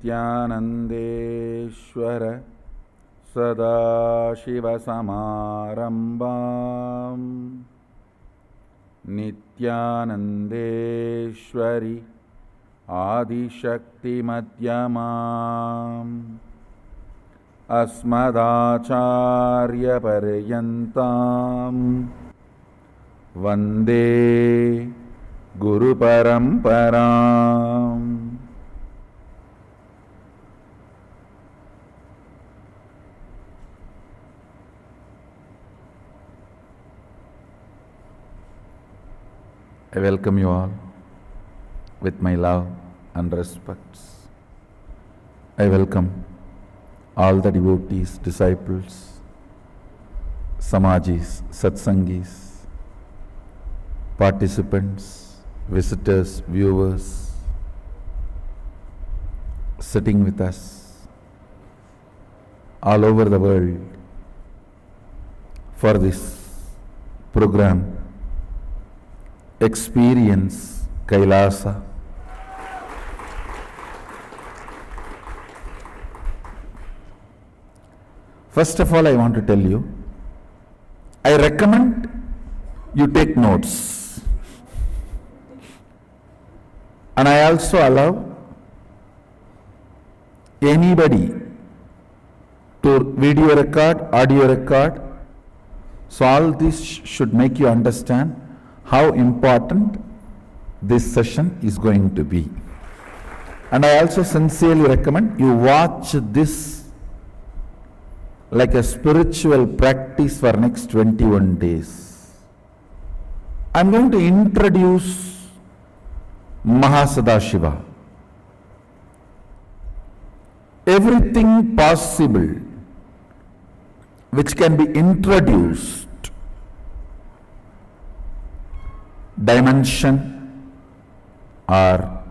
नित्यानन्देश्वर सदाशिवसमारम्भाम् नित्यानन्देश्वरि आदिशक्तिमध्यमाम् अस्मदाचार्यपर्यन्ताम् वन्दे गुरुपरम्पराम्. I welcome you all with my love and respects. I welcome all the devotees, disciples, Samajis, Satsangis, participants, visitors, viewers, sitting with us all over the world for this program, Experience Kailasa. First of all, I want to tell you, I recommend you take notes. And I also allow anybody to video record, audio record. So all this should make you understand how important this session is going to be. And I also sincerely recommend you watch this like a spiritual practice for next 21 days. I'm going to introduce Mahasadashiva. Everything possible which can be introduced, dimension or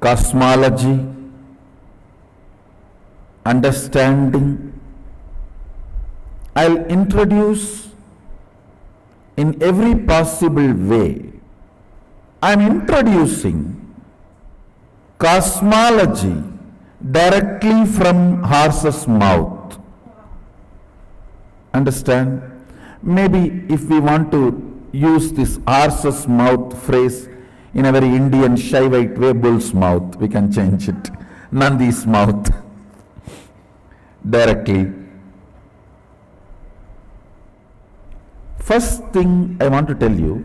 cosmology, understanding, I'll introduce in every possible way. I'm introducing cosmology directly from horse's mouth. Understand? Maybe if we want to use this horse's mouth phrase in a very Indian Shaivite way, bull's mouth, we can change it. Nandi's mouth. Directly. First thing I want to tell you,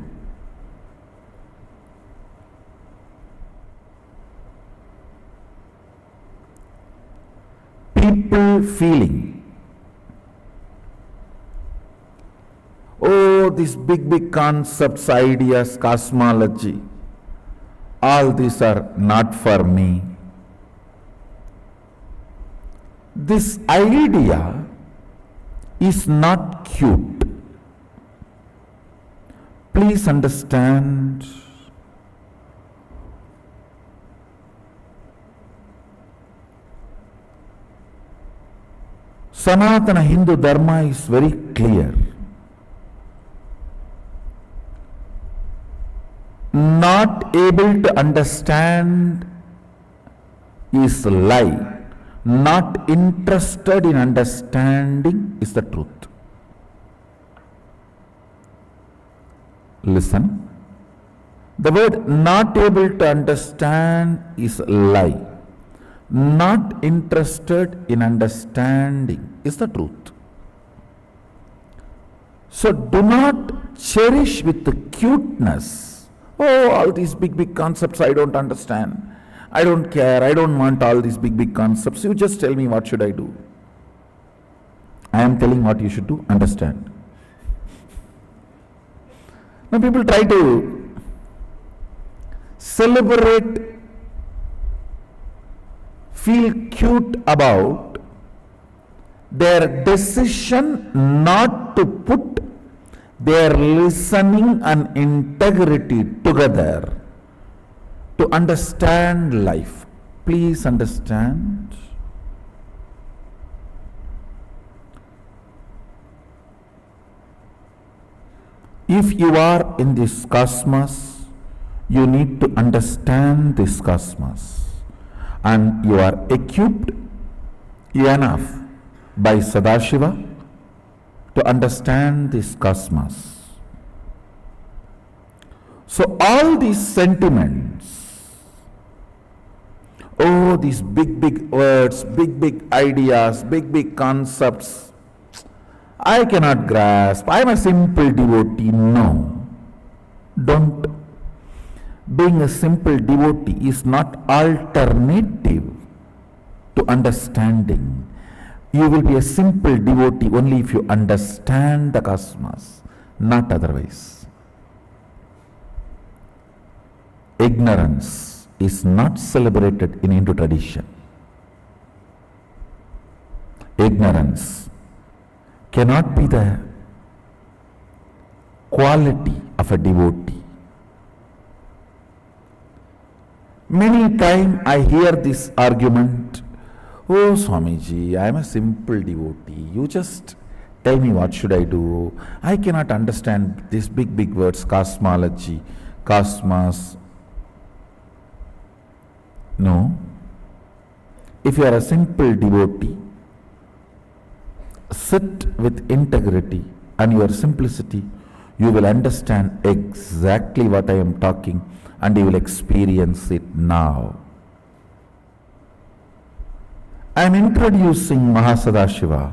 people feeling, oh, these big concepts, ideas, cosmology, all these are not for me. This idea is not cute. Please understand. Sanatana Hindu Dharma is very clear. Not able to understand is a lie. Not interested in understanding is the truth. Listen. The word not able to understand is a lie. Not interested in understanding is the truth. So do not cherish with the cuteness. Oh, all these big concepts I don't understand. I don't care. I don't want all these big concepts. You just tell me what should I do. I am telling what you should do. Understand. Now people try to celebrate, feel cute about their decision not to put their listening and integrity together to understand life. Please understand. If you are in this cosmos, You need to understand this cosmos, and you are equipped enough by Sadashiva to understand this cosmos. So all these sentiments, oh, these big words, big ideas, big concepts, I cannot grasp. I am a simple devotee. No, don't. Being a simple devotee is not alternative to understanding. You will be a simple devotee only if you understand the cosmos, not otherwise. Ignorance is not celebrated in Hindu tradition. Ignorance cannot be the quality of a devotee. Many times I hear this argument, oh Swamiji, I am a simple devotee. You just tell me what should I do. I cannot understand these big words, cosmology, cosmos. No. If you are a simple devotee, sit with integrity and your simplicity, you will understand exactly what I am talking, and you will experience it now. I am introducing Mahasadashiva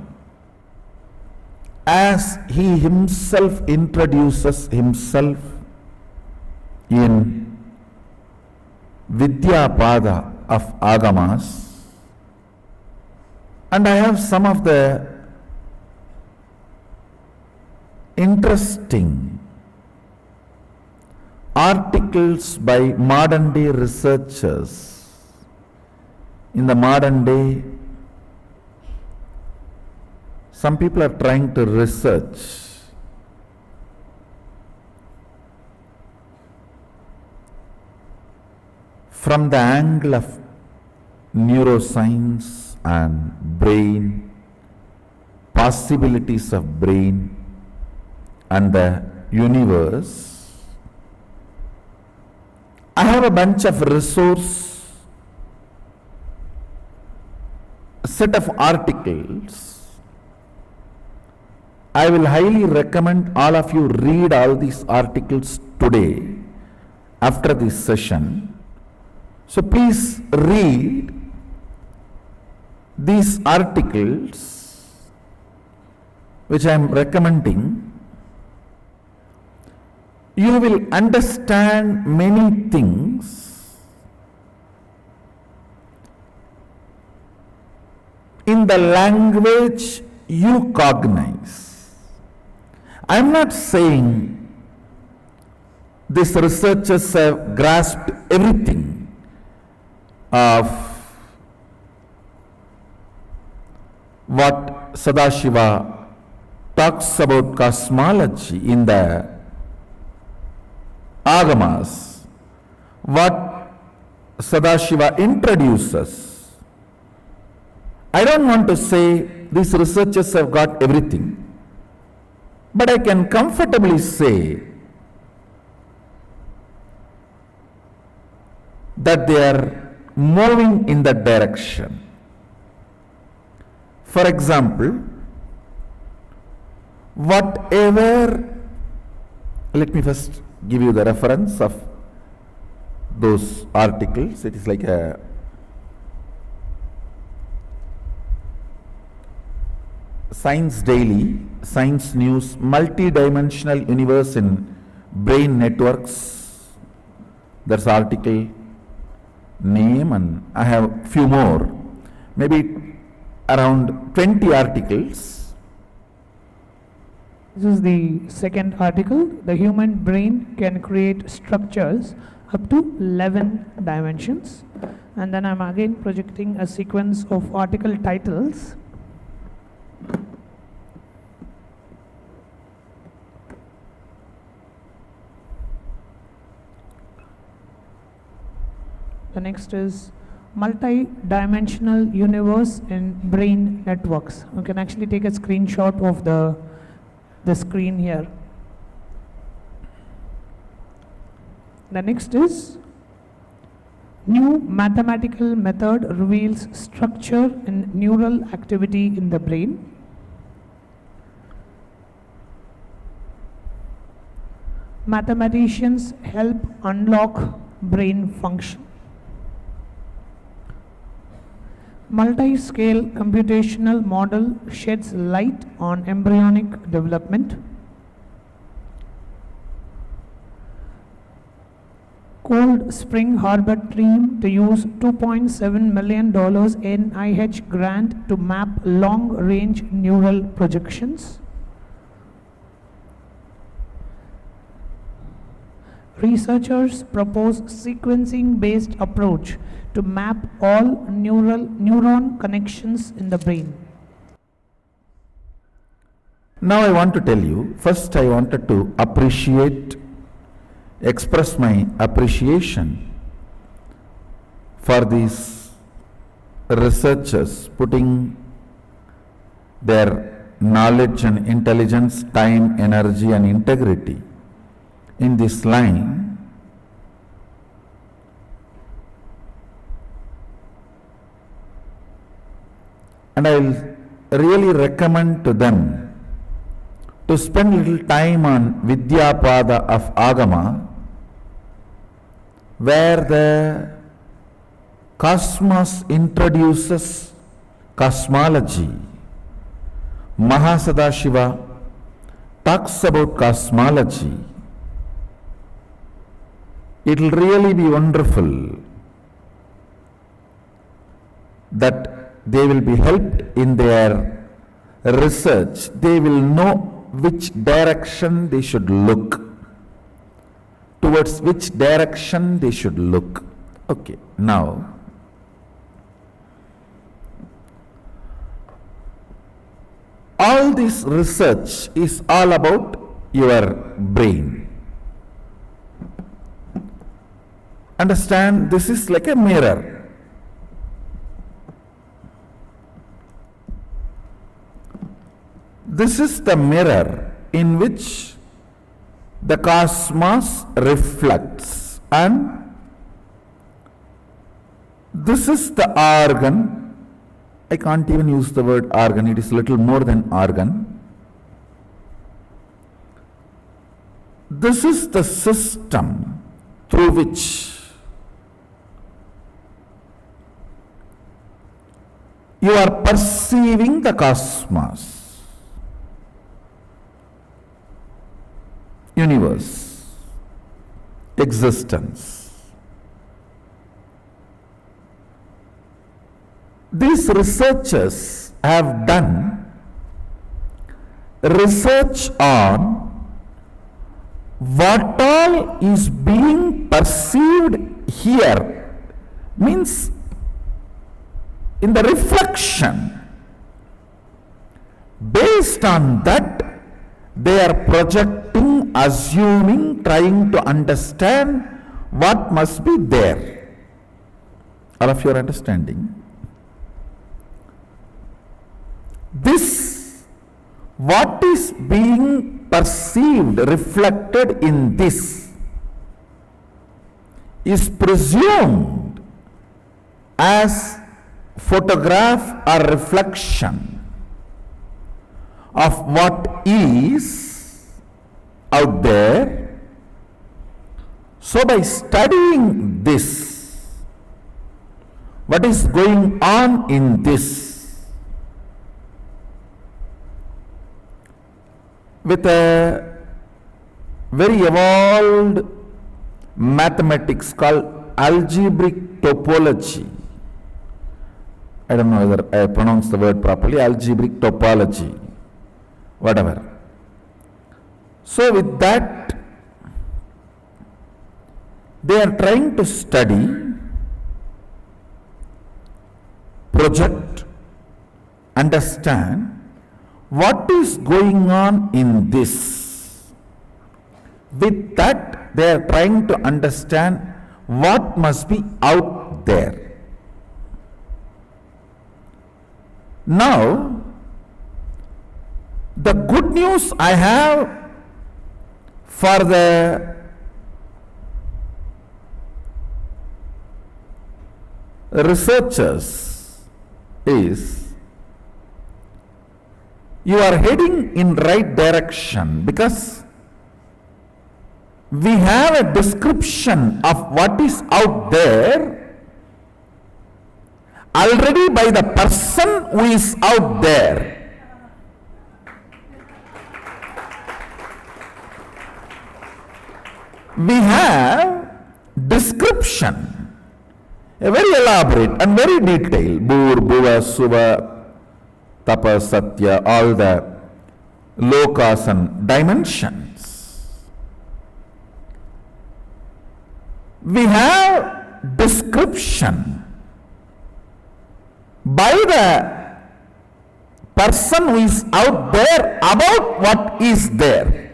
as he himself introduces himself in Vidyapada of Agamas, and I have some of the interesting articles by modern day researchers. In the modern day, some people are trying to research from the angle of neuroscience and brain, possibilities of brain and the universe. I have a bunch of set of articles. I will highly recommend all of you read all these articles today after this session. So please read these articles which I am recommending. You will understand many things in the language you cognize. I am not saying these researchers have grasped everything of what Sadashiva talks about cosmology in the Agamas, what Sadashiva introduces. I don't want to say these researchers have got everything, but I can comfortably say that they are moving in that direction. For example, whatever, let me first give you the reference of those articles. It is like a Science Daily, Science News, Multi-Dimensional Universe in Brain Networks. That's article name, and I have few more, maybe around 20 articles. This is the second article. The human brain can create structures up to 11 dimensions. And then I'm again projecting a sequence of article titles. The next is multi-dimensional universe in brain networks. You can actually take a screenshot of the screen here. The next is new mathematical method reveals structure and neural activity in the brain. Mathematicians help unlock brain function. Multi-scale computational model sheds light on embryonic development. Cold Spring Harbor team to use $2.7 million NIH grant to map long-range neural projections. Researchers propose sequencing-based approach to map all neuron connections in the brain. Now I want to tell you, first I wanted to express my appreciation for these researchers putting their knowledge and intelligence, time, energy and integrity in this line. And I will really recommend to them to spend little time on Vidyapada of Agama, where the cosmos introduces cosmology. Mahasadashiva talks about cosmology. It will really be wonderful that they will be helped in their research. They will know which direction they should look, towards which direction they should look. Okay, now all this research is all about your brain. Understand, this is like a mirror. This is the mirror in which the cosmos reflects, and this is the organ. I can't even use the word organ, it is little more than organ. This is the system through which you are perceiving the cosmos, universe, existence. These researchers have done research on what all is being perceived here, means in the reflection. Based on that, they are projecting, assuming, trying to understand what must be there. All of you are understanding? This, what is being perceived, reflected in this, is presumed as photograph or reflection of what is out there. So by studying this, what is going on in this, with a very evolved mathematics called algebraic topology. I don't know whether I pronounce the word properly, algebraic topology, whatever. So with that, they are trying to study, project, understand what is going on in this. With that, they are trying to understand what must be out there. Now, the good news I have for the researchers is you are heading in right direction because we have a description of what is out there already by the person who is out there. We have description, a very elaborate and very detailed, Bhur, Bhuva, Suva, Tapa, Satya, all the lokas and dimensions. We have description by the person who is out there about what is there.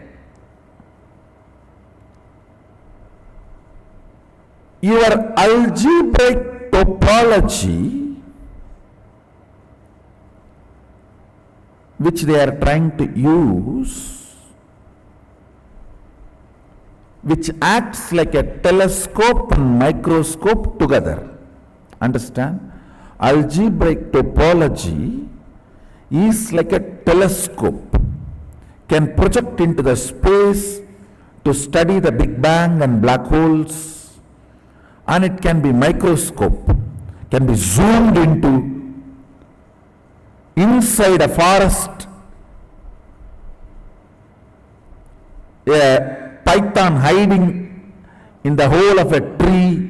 Your algebraic topology, which they are trying to use, which acts like a telescope and microscope together. Understand? Algebraic topology is like a telescope, can project into the space to study the Big Bang and black holes, and it can be microscope, can be zoomed into inside a forest, a python hiding in the hole of a tree,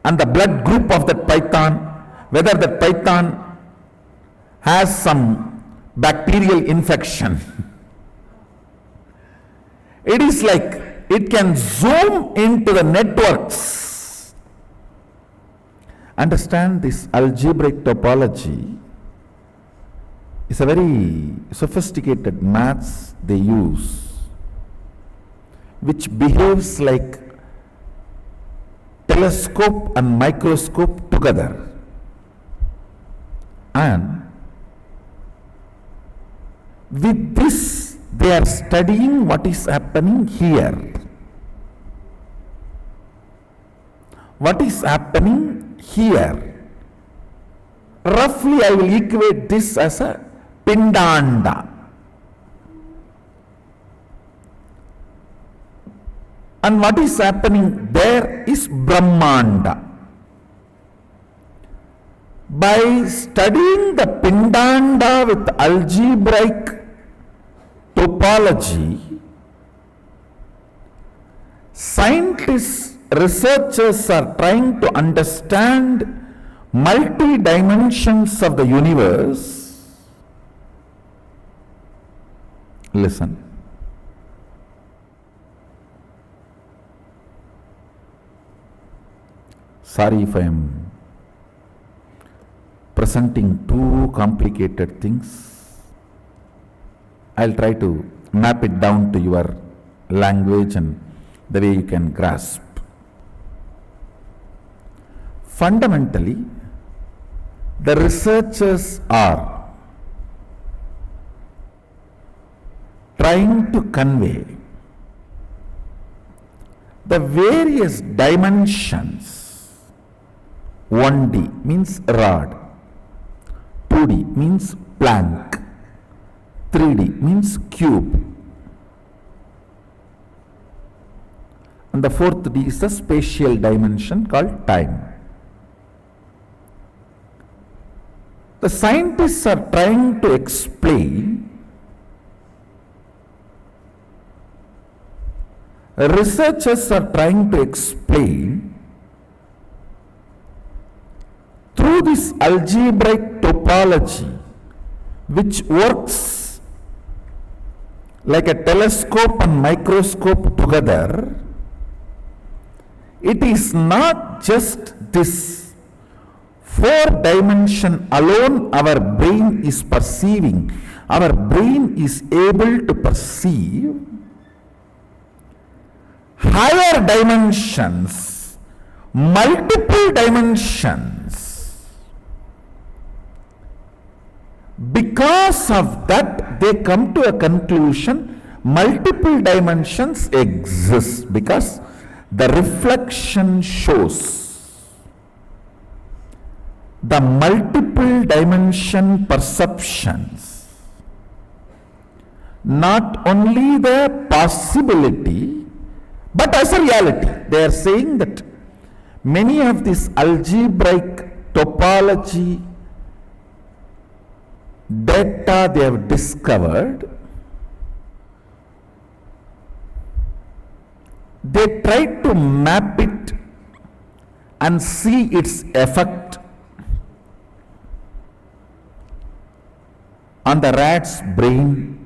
and the blood group of that python, whether that python has some bacterial infection. It is like it can zoom into the networks. Understand, this algebraic topology is a very sophisticated maths they use, which behaves like telescope and microscope together. And with this, they are studying what is happening here. What is happening here? Roughly, I will equate this as a Pindanda. And what is happening there is Brahmanda. By studying the Pindanda with algebraic topology, scientists, researchers are trying to understand multi-dimensions of the universe. Listen. Sorry if I am presenting too complicated things. I'll try to map it down to your language and the way you can grasp. Fundamentally, the researchers are trying to convey the various dimensions. 1D means rod, 2D means plank, 3D means cube, and the fourth D is the spatial dimension called time. The scientists are trying to explain, researchers are trying to explain through this algebraic topology, which works like a telescope and microscope together. It is not just this 4-dimension alone our brain is perceiving. Our brain is able to perceive higher dimensions, multiple dimensions. Because of that, they come to a conclusion, multiple dimensions exist because the reflection shows. the multiple dimension perceptions, not only the possibility, but as a reality. They are saying that many of these algebraic topology data they have discovered, they try to map it and see its effect on the rat's brain,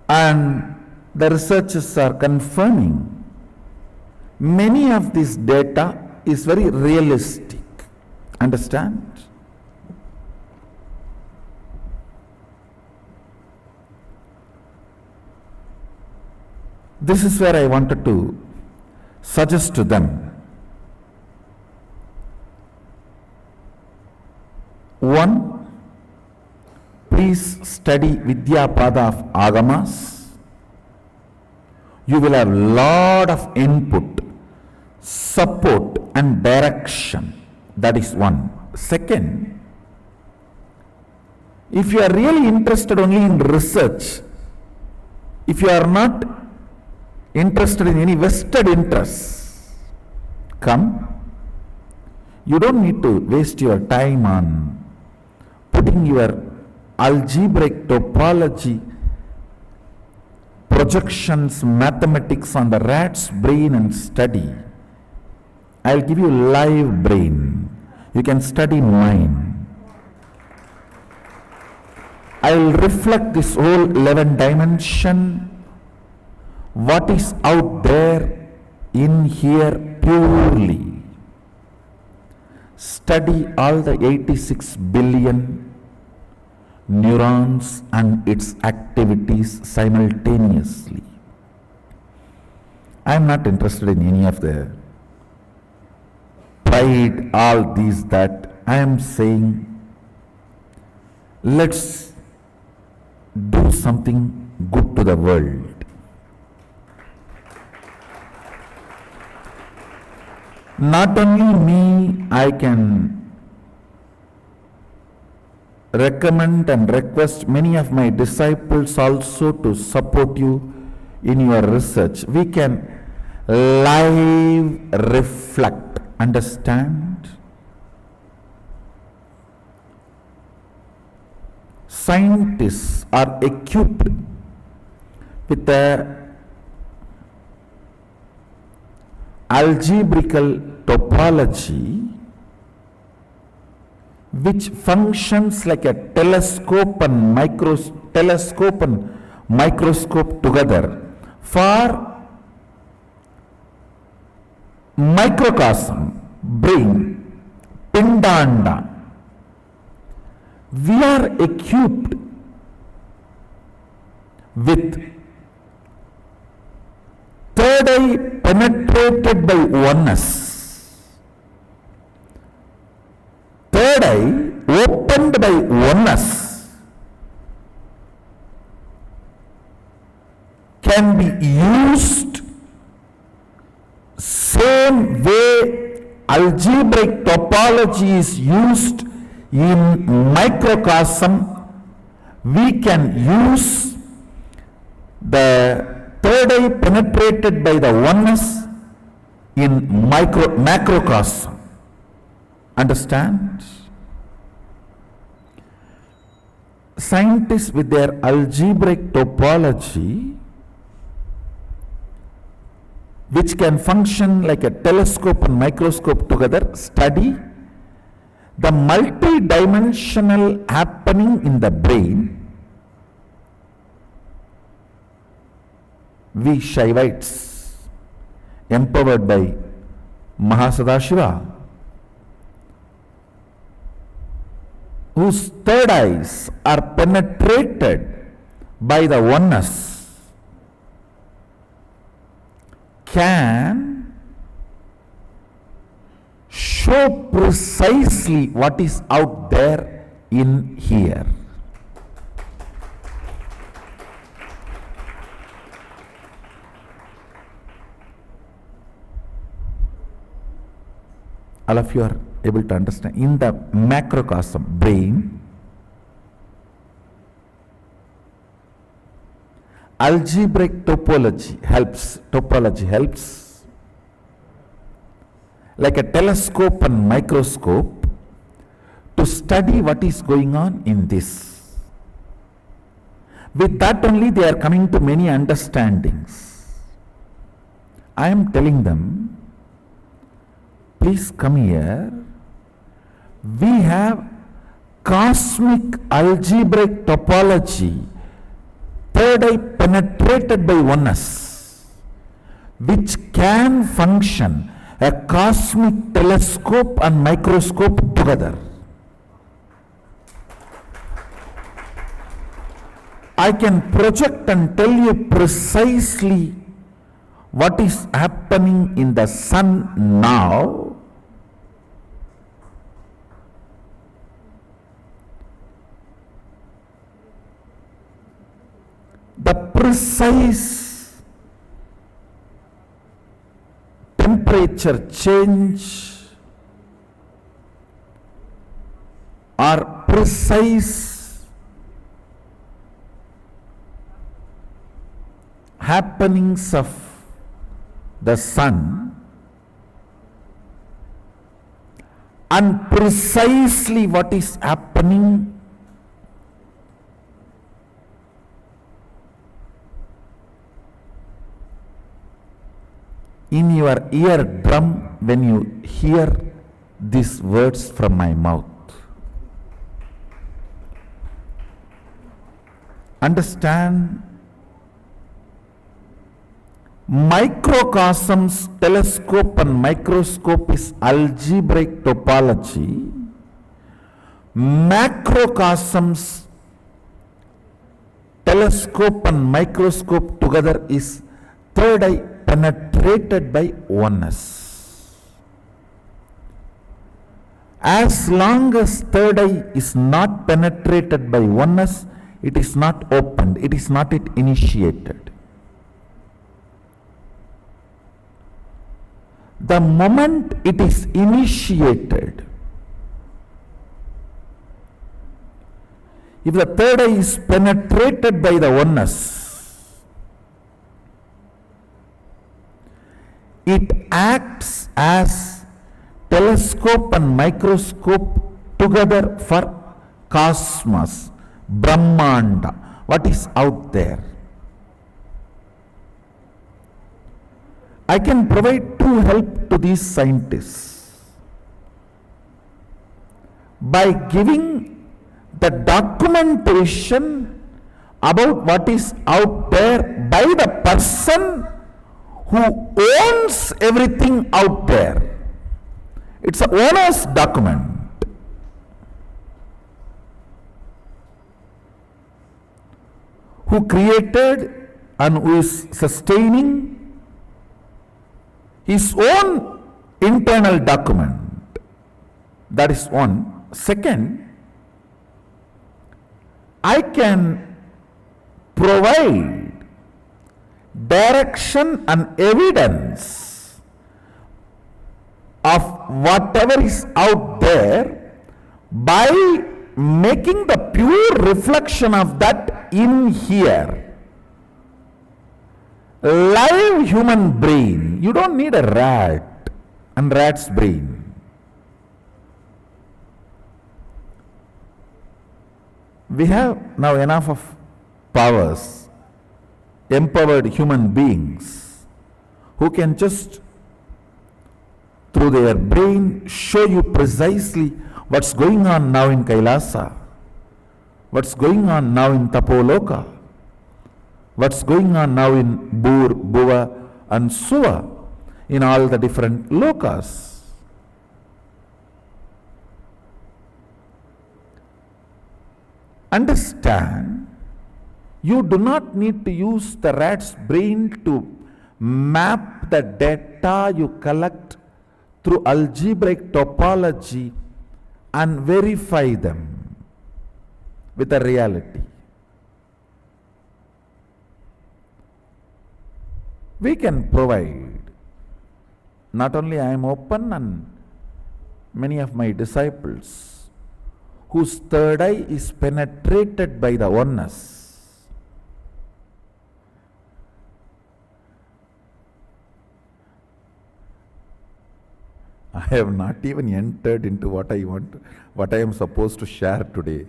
and the researchers are confirming many of this data is very realistic. Understand? This is where I wanted to suggest to them. One, please study Vidyapada of Agamas. You will have lot of input, support and direction. That is one. Second, if you are really interested only in research, if you are not interested in any vested interests, come. You don't need to waste your time on putting your algebraic topology projections, mathematics on the rat's brain and study. I'll give you live brain. You can study mine. I'll reflect this whole 11 dimension, what is out there in here purely. Study all the 86 billion neurons and its activities simultaneously. I am not interested in any of the pride, all these that. I am saying, let's do something good to the world. Not only me, I can recommend and request many of my disciples also to support you in your research. We can live reflect. Understand? Scientists are equipped with a algebraical topology which functions like a telescope and microscope together for microcosm, brain, pindanda. We are equipped with third eye penetrated by oneness, third eye opened by oneness, can be used same way algebraic topology is used in microcosm. We can use the third eye penetrated by the oneness in macrocosm. Understand? Scientists with their algebraic topology, which can function like a telescope and microscope together, study the multi-dimensional happening in the brain. We Shaivites, empowered by Mahasadashiva, whose third eyes are penetrated by the oneness, can show precisely what is out there in here. all of you are able to understand. In the macrocosm, brain, algebraic topology helps, like a telescope and microscope, to study what is going on in this. With that only they are coming to many understandings. I am telling them, please come here. We have cosmic algebraic topology, third eye penetrated by oneness, which can function a cosmic telescope and microscope together. I can project and tell you precisely what is happening in the sun now. The precise temperature change or precise happenings of the sun, and precisely what is happening in your eardrum when you hear these words from my mouth. Understand? Microcosms, telescope and microscope is algebraic topology. Macrocosms, telescope and microscope together is third eye penetrated by oneness. As long as third eye is not penetrated by oneness, it is not opened, it is not yet initiated. The moment it is initiated, if the third eye is penetrated by the oneness, it acts as telescope and microscope together for cosmos, Brahmanda, what is out there. I can provide true help to these scientists by giving the documentation about what is out there by the person who owns everything out there. It's an owner's document. Who created and who is sustaining his own internal document. That is one. Second, I can provide direction and evidence of whatever is out there by making the pure reflection of that in here. Live human brain. You don't need a rat and rat's brain. We have now enough of powers, empowered human beings who can just through their brain show you precisely what's going on now in Kailasa, what's going on now in Tapoloka, what's going on now in Bur, Buva and Suva, in all the different lokas. Understand, you do not need to use the rat's brain to map the data you collect through algebraic topology and verify them with a reality. We can provide. Not only I am open and many of my disciples whose third eye is penetrated by the oneness. I have not even entered into what I am supposed to share today.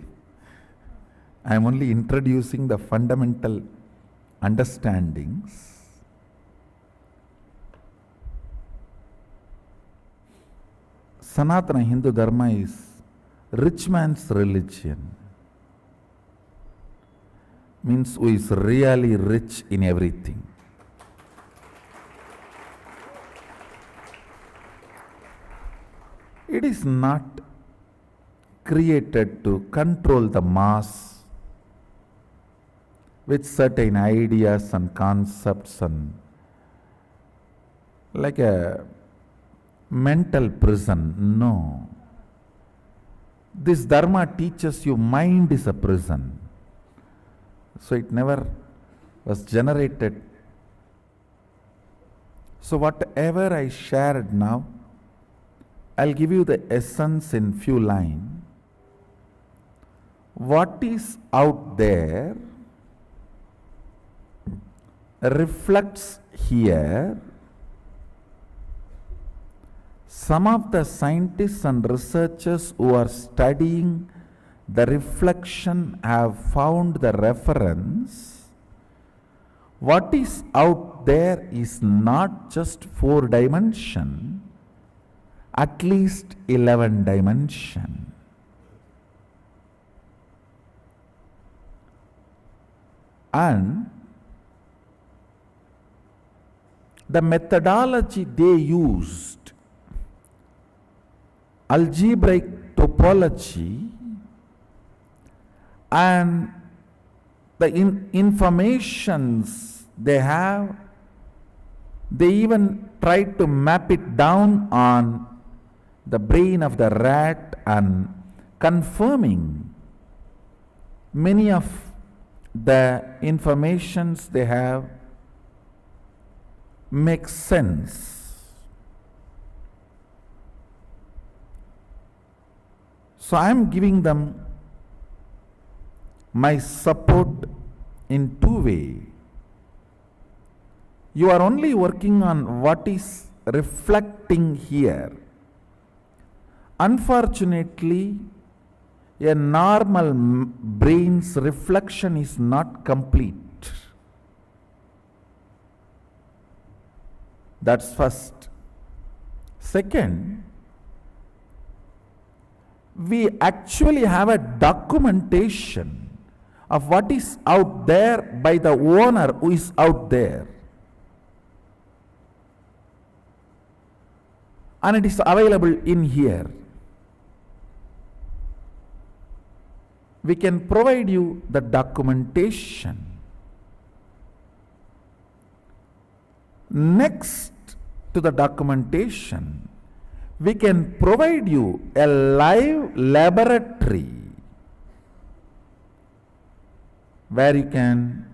I am only introducing the fundamental understandings. Sanatana Hindu Dharma is rich man's religion. Means who is really rich in everything. It is not created to control the mass with certain ideas and concepts and like a mental prison. No. This Dharma teaches you mind is a prison. So it never was generated. So whatever I shared now, I'll give you the essence in few lines. What is out there reflects here. Some of the scientists and researchers who are studying the reflection have found the reference. What is out there is not just 4 dimension, at least 11 dimension. And the methodology they used, algebraic topology, and the informations they have, they even try to map it down on the brain of the rat and confirming many of the informations they have make sense. So I am giving them my support in 2 ways. You are only working on what is reflecting here. Unfortunately, a normal brain's reflection is not complete. That's first. Second, we actually have a documentation of what is out there by the owner who is out there. And it is available in here. We can provide you the documentation. Next to the documentation, we can provide you a live laboratory where you can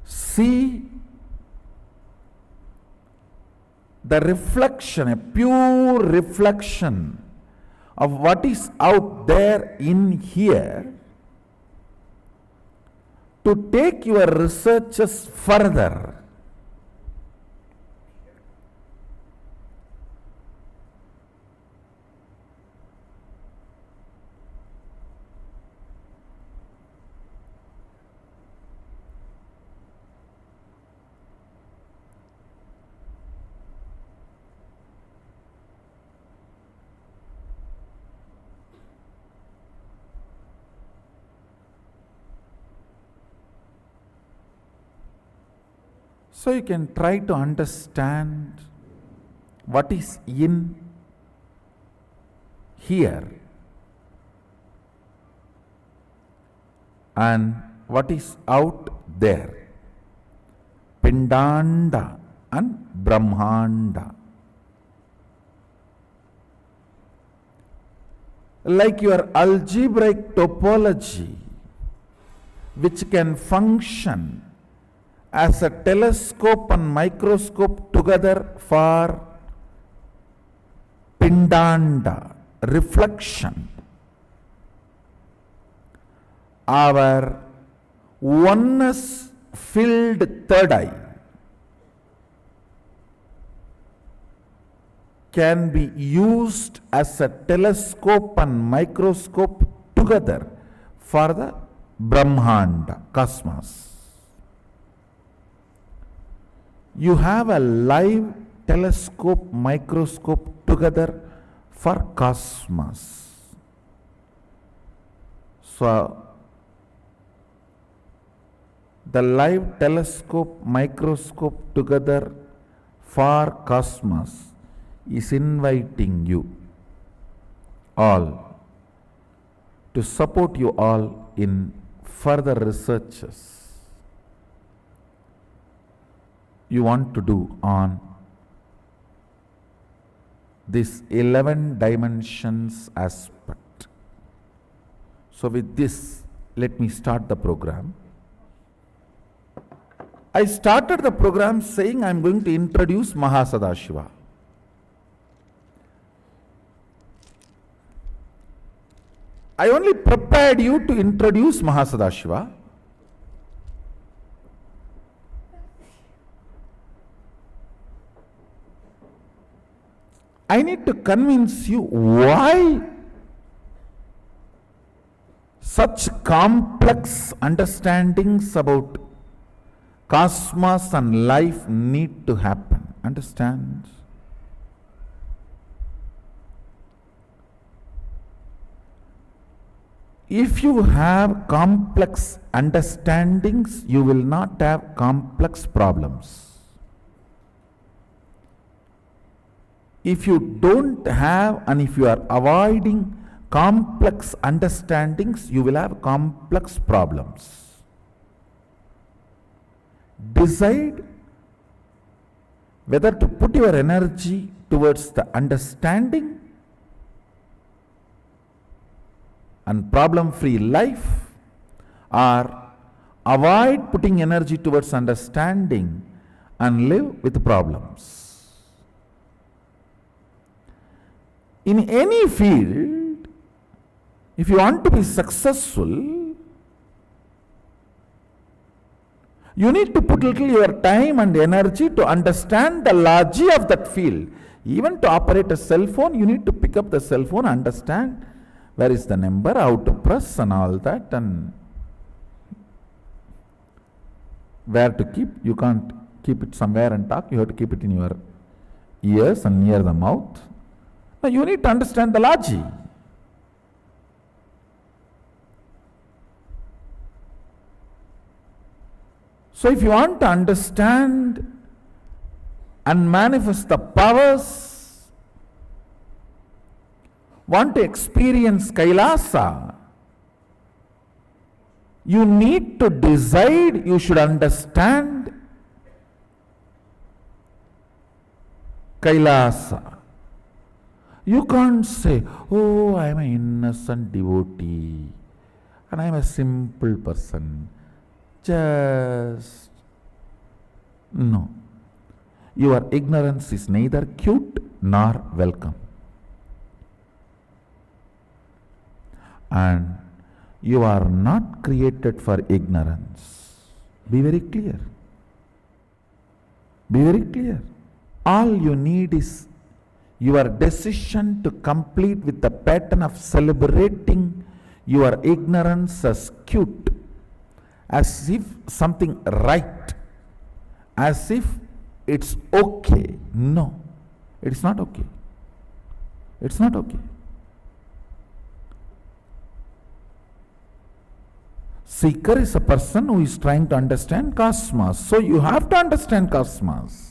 see the reflection, a pure reflection of what is out there in here, to take your researches further. So you can try to understand what is in here and what is out there. Pindanda and Brahmanda. Like your algebraic topology, which can function as a telescope and microscope together for Pindanda, reflection. Our oneness filled third eye can be used as a telescope and microscope together for the Brahmanda, cosmos. You have a live telescope, microscope together for cosmos. So, the live telescope, microscope together for cosmos is inviting you all to support you all in further researches you want to do on this 11 dimensions aspect. So with this, let me start the program. I started the program saying I am going to introduce Mahasadashiva. I only prepared you to introduce Mahasadashiva. I need to convince you why such complex understandings about cosmos and life need to happen. Understand? If you have complex understandings, you will not have complex problems. If you don't have and if you are avoiding complex understandings, you will have complex problems. Decide whether to put your energy towards the understanding and problem-free life, or avoid putting energy towards understanding and live with problems. In any field, if you want to be successful, you need to put little your time and energy to understand the logic of that field. Even to operate a cell phone, you need to pick up the cell phone, understand where is the number, how to press and all that, and where to keep. You can't keep it somewhere and talk, you have to keep it in your ears and near the mouth. Now you need to understand the logic. So if you want to understand and manifest the powers, want to experience Kailasa, you need to decide, you should understand Kailasa. You can't say, oh, I am an innocent devotee and I am a simple person. Just no. Your ignorance is neither cute nor welcome. And you are not created for ignorance. Be very clear. Be very clear. All you need is your decision to complete with the pattern of celebrating your ignorance as cute, as if something right, as if it's okay. No, it's not okay. It's not okay. Seeker is a person who is trying to understand cosmos. So you have to understand cosmos.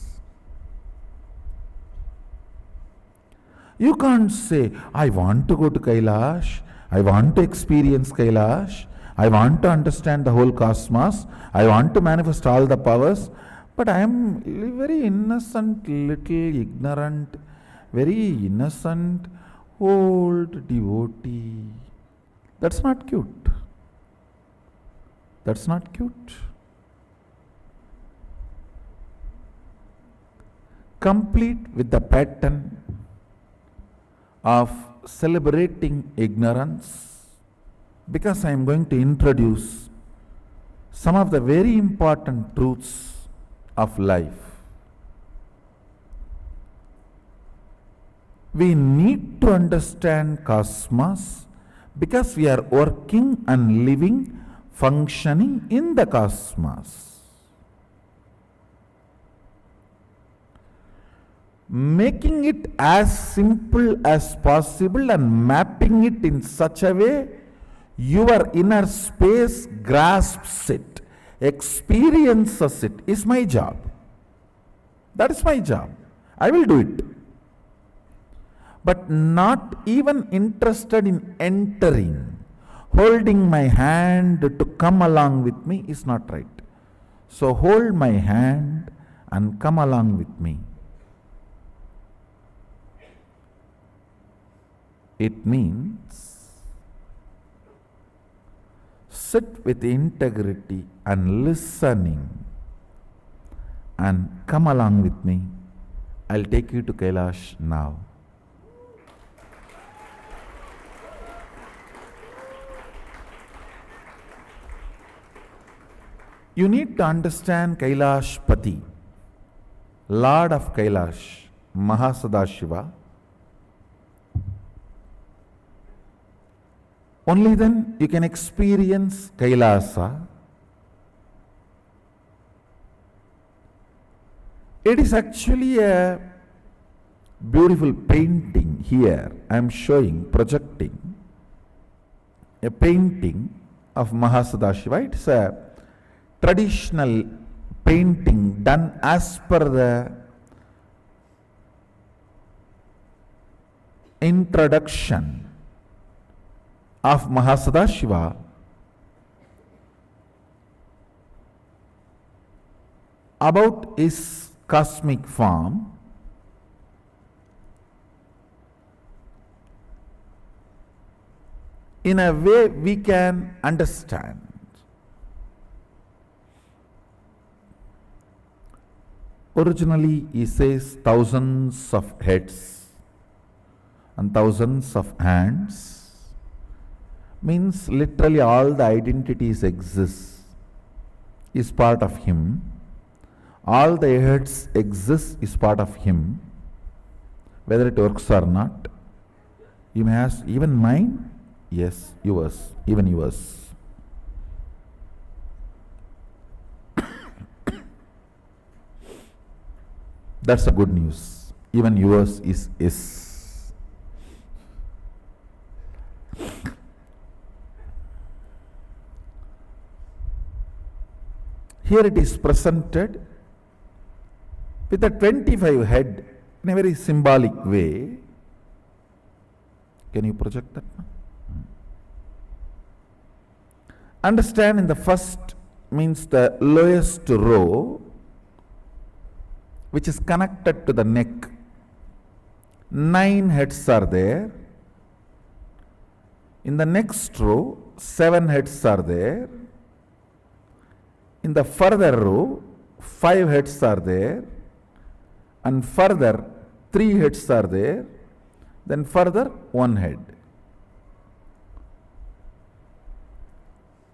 You can't say, I want to go to Kailash, I want to experience Kailash, I want to understand the whole cosmos, I want to manifest all the powers, but I am very innocent, little ignorant, very innocent, old devotee. That's not cute. That's not cute. Complete with the pattern of celebrating ignorance, because I am going to introduce some of the very important truths of life. We need to understand cosmos because we are working and living, functioning in the cosmos. Making it as simple as possible and mapping it in such a way your inner space grasps it, experiences it, is my job. That is my job. I will do it. But not even interested in entering, holding my hand to come along with me is not right. So hold my hand and come along with me. It means sit with integrity and listening and come along with me. I'll take you to Kailash now. You need to understand Kailash Pati, Lord of Kailash, Mahasadashiva. Only then you can experience Kailasa. It is actually a beautiful painting here. I am showing, projecting a painting of Mahasadashiva. It's a traditional painting done as per the introduction of Mahasadashiva about his cosmic form. In a way we can understand. Originally he says thousands of heads and thousands of hands, means literally all the identities exist, is part of him. All the heads exist is part of him, whether it works or not. You may ask, even mine? Yes, yours, even yours. That's the good news. Even yours is. Here it is presented with a 25 head in a very symbolic way. Can you project that? Understand, in the first means the lowest row, which is connected to the neck. 9 heads are there. In the next row, 7 heads are there. In the further row, 5 heads are there. And further, 3 heads are there. Then further, 1 head.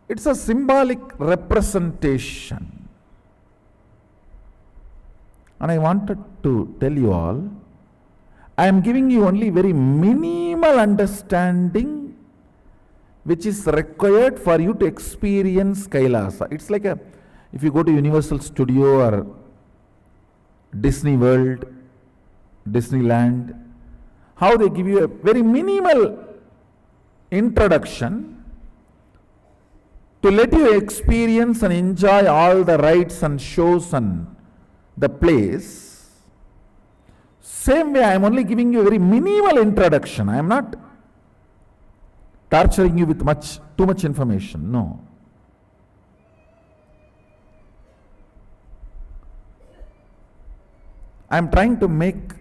It's a symbolic representation. And I wanted to tell you all, I am giving you only very minimal understanding which is required for you to experience Kailasa. It's like if you go to Universal Studio or Disney World, Disneyland, how they give you a very minimal introduction to let you experience and enjoy all the rides and shows and the place. Same way, I am only giving you a very minimal introduction. I am not torturing you with too much information. No. I am trying to make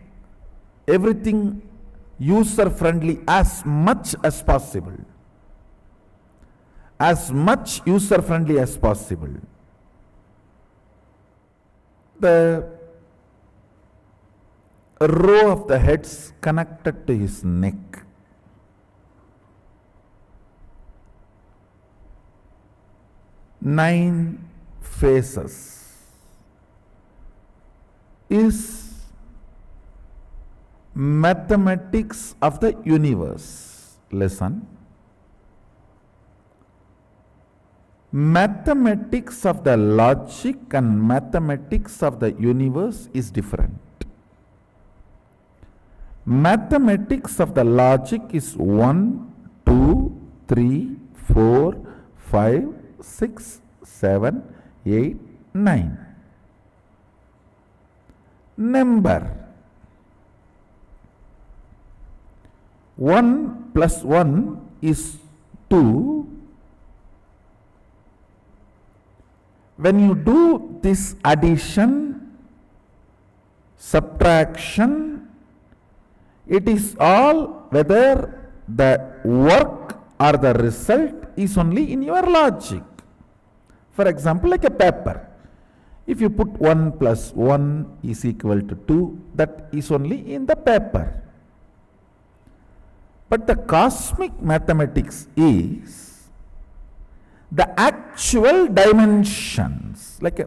everything user friendly as much as possible. As much user friendly as possible. The a row of the heads connected to his neck. Nine faces is mathematics of the universe. Listen. Mathematics of the logic and mathematics of the universe is different. Mathematics of the logic is 1, 2, 3, 4, 5, 6, 7, 8, 9. Number. 1 plus 1 is 2. When you do this addition, subtraction, it is all whether the work or the result is only in your logic. For example, like a paper. If you put 1 plus 1 is equal to 2, that is only in the paper. But the cosmic mathematics is the actual dimensions. Like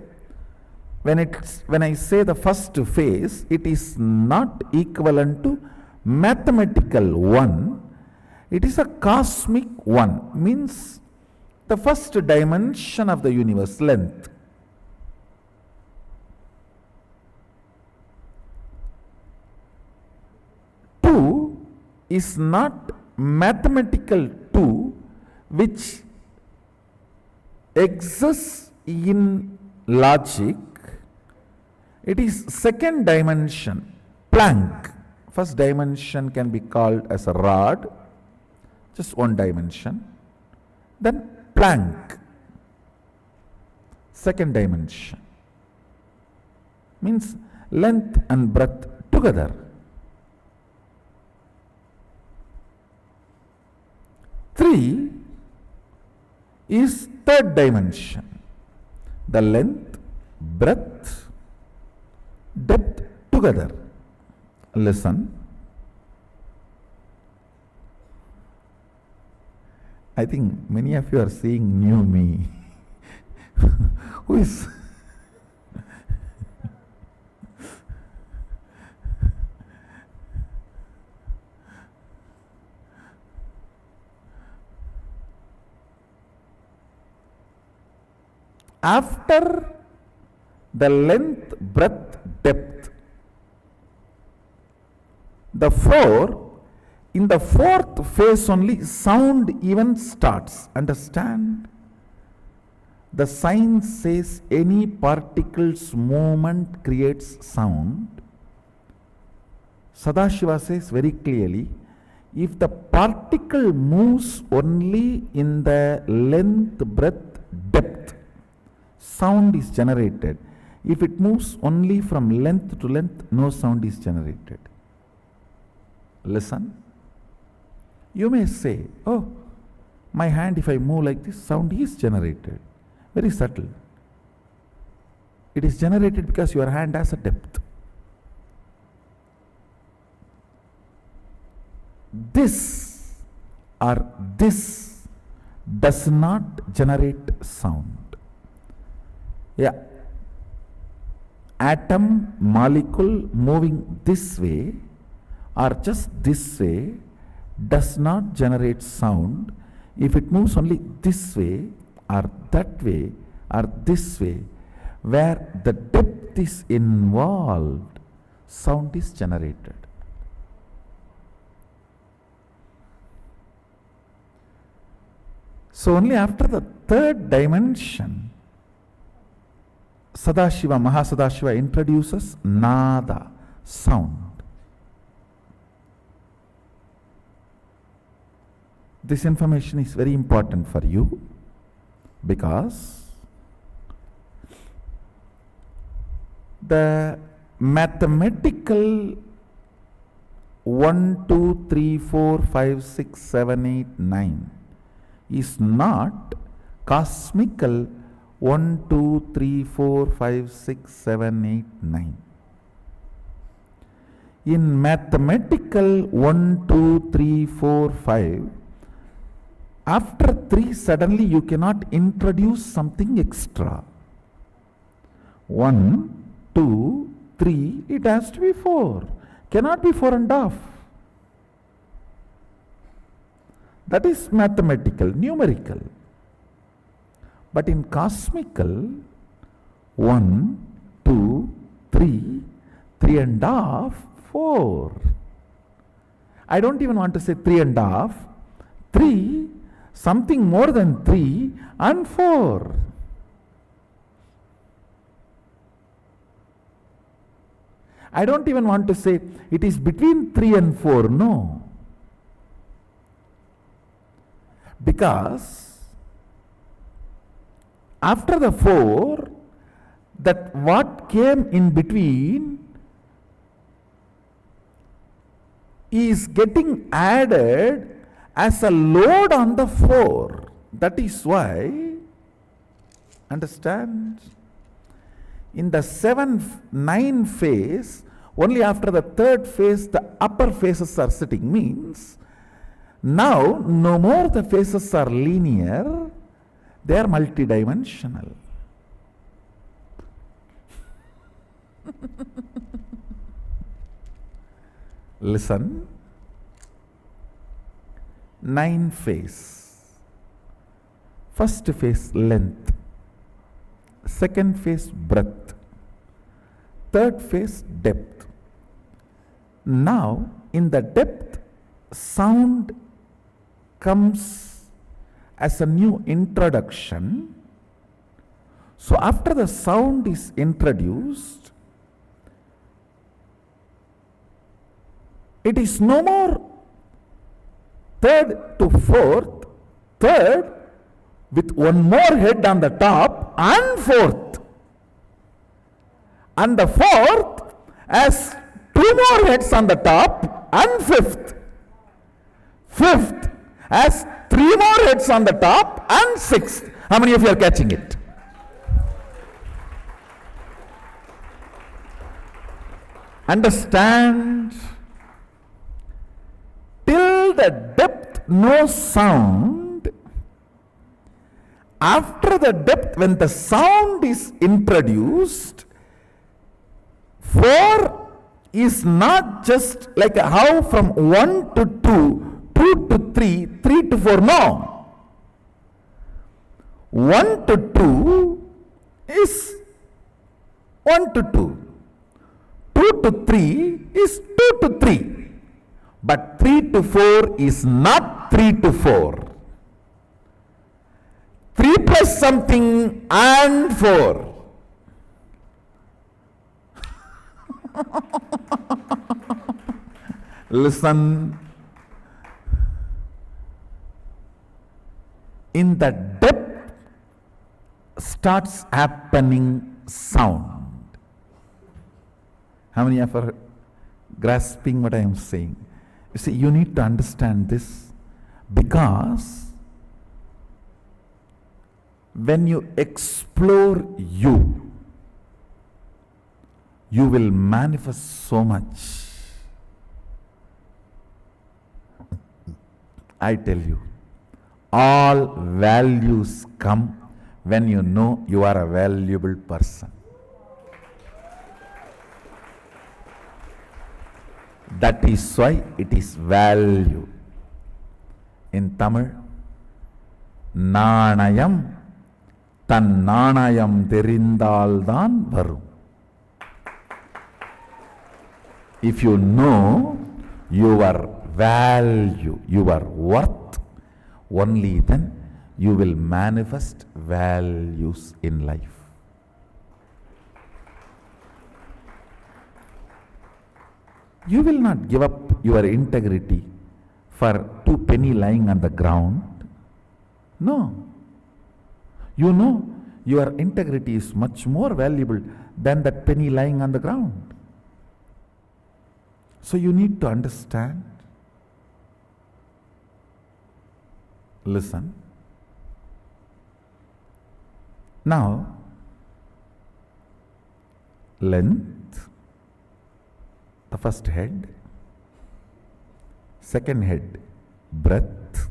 when I say the first phase, it is not equivalent to mathematical 1. It is a cosmic 1. Means the first dimension of the universe, length. Two is not mathematical 2 which exists in logic. It is second dimension, Planck. First dimension can be called as a rod, just one dimension. Then Planck, second dimension, means length and breadth together. Three is third dimension, the length, breadth, depth together. Listen. I think many of you are seeing new me. Who is after the length, breadth, depth, the four, in the fourth phase only sound even starts. Understand? The science says any particle's movement creates sound. Sadashiva says very clearly, if the particle moves only in the length, breadth, depth, sound is generated. If it moves only from length to length, no sound is generated. Listen. You may say, oh, my hand, if I move like this, sound is generated. Very subtle. It is generated because your hand has a depth. This or this does not generate sound. Yeah. Atom, molecule moving this way or just this way does not generate sound. If it moves only this way or that way or this way, where the depth is involved, sound is generated. So only after the third dimension, Sadashiva, Mahasadashiva introduces nada, sound. This information is very important for you because the mathematical 1, 2, 3, 4, 5, 6, 7, 8, 9 is not cosmical 1, 2, 3, 4, 5, 6, 7, 8, 9. In mathematical 1, 2, 3, 4, 5, after 3 suddenly you cannot introduce something extra. 1, 2, 3, it has to be 4. Cannot be 4 and a half. That is mathematical, numerical. But in cosmical, 1, 2, 3, 3 and a half, 4. I don't even want to say 3 and a half, 3, something more than 3 and 4. I don't even want to say it is between 3 and 4, no. Because after the 4, that what came in between is getting added as a load on the 4. That is why, understand, in the 7, 9 phase, only after the 3rd phase the upper phases are sitting, means now no more the phases are linear, they are multidimensional. Listen, 9 phase. First phase length, second phase breadth, third phase depth. Now in the depth, sound comes as a new introduction. So after the sound is introduced, it is no more 3rd to 4th, 3rd with one more head on the top and 4th. And the 4th has 2 more heads on the top and 5th. 5th has 3 more heads on the top and 6th. How many of you are catching it? Understand? Till the depth no sound. After the depth, when the sound is introduced, 4 is not just like how from 1 to 2, 2 to 3, 3 to 4, no. 1 to 2 is 1 to 2. 2 to 3 is 2 to 3. But 3 to 4 is not 3 to 4. 3 plus something and 4. Listen. In the depth starts happening sound. How many of you are grasping what I am saying? You see, you need to understand this, because when you explore you will manifest so much. I tell you, all values come when you know you are a valuable person. That is why it is value. In Tamil, நாணயம் தன் நாணயம் தெரிந்தால்தான் வரும். If you know your value, your worth, only then you will manifest values in life. You will not give up your integrity for 2 pennies lying on the ground. No. You know your integrity is much more valuable than that penny lying on the ground. So you need to understand. Listen. Now, length, the first head, second head, breadth,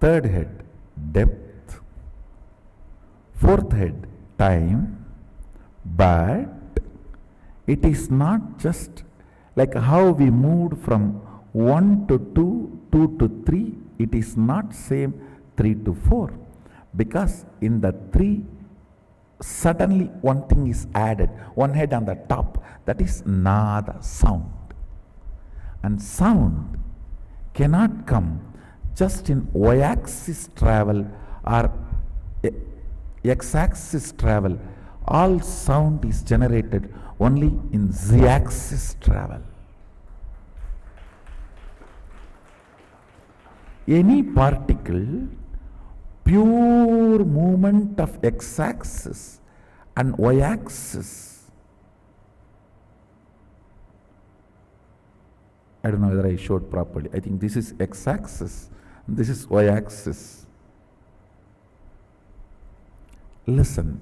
third head, depth, fourth head, time, but it is not just like how we moved from 1 to 2, 2 to 3, it is not same 3 to 4, because in the 3, suddenly one thing is added, one head on the top, that is nada, sound. And sound cannot come just in y-axis travel or x-axis travel. All sound is generated only in z-axis travel. Any particle, pure movement of x-axis and y-axis. I don't know whether I showed properly. I think this is x-axis, this is y-axis. Listen,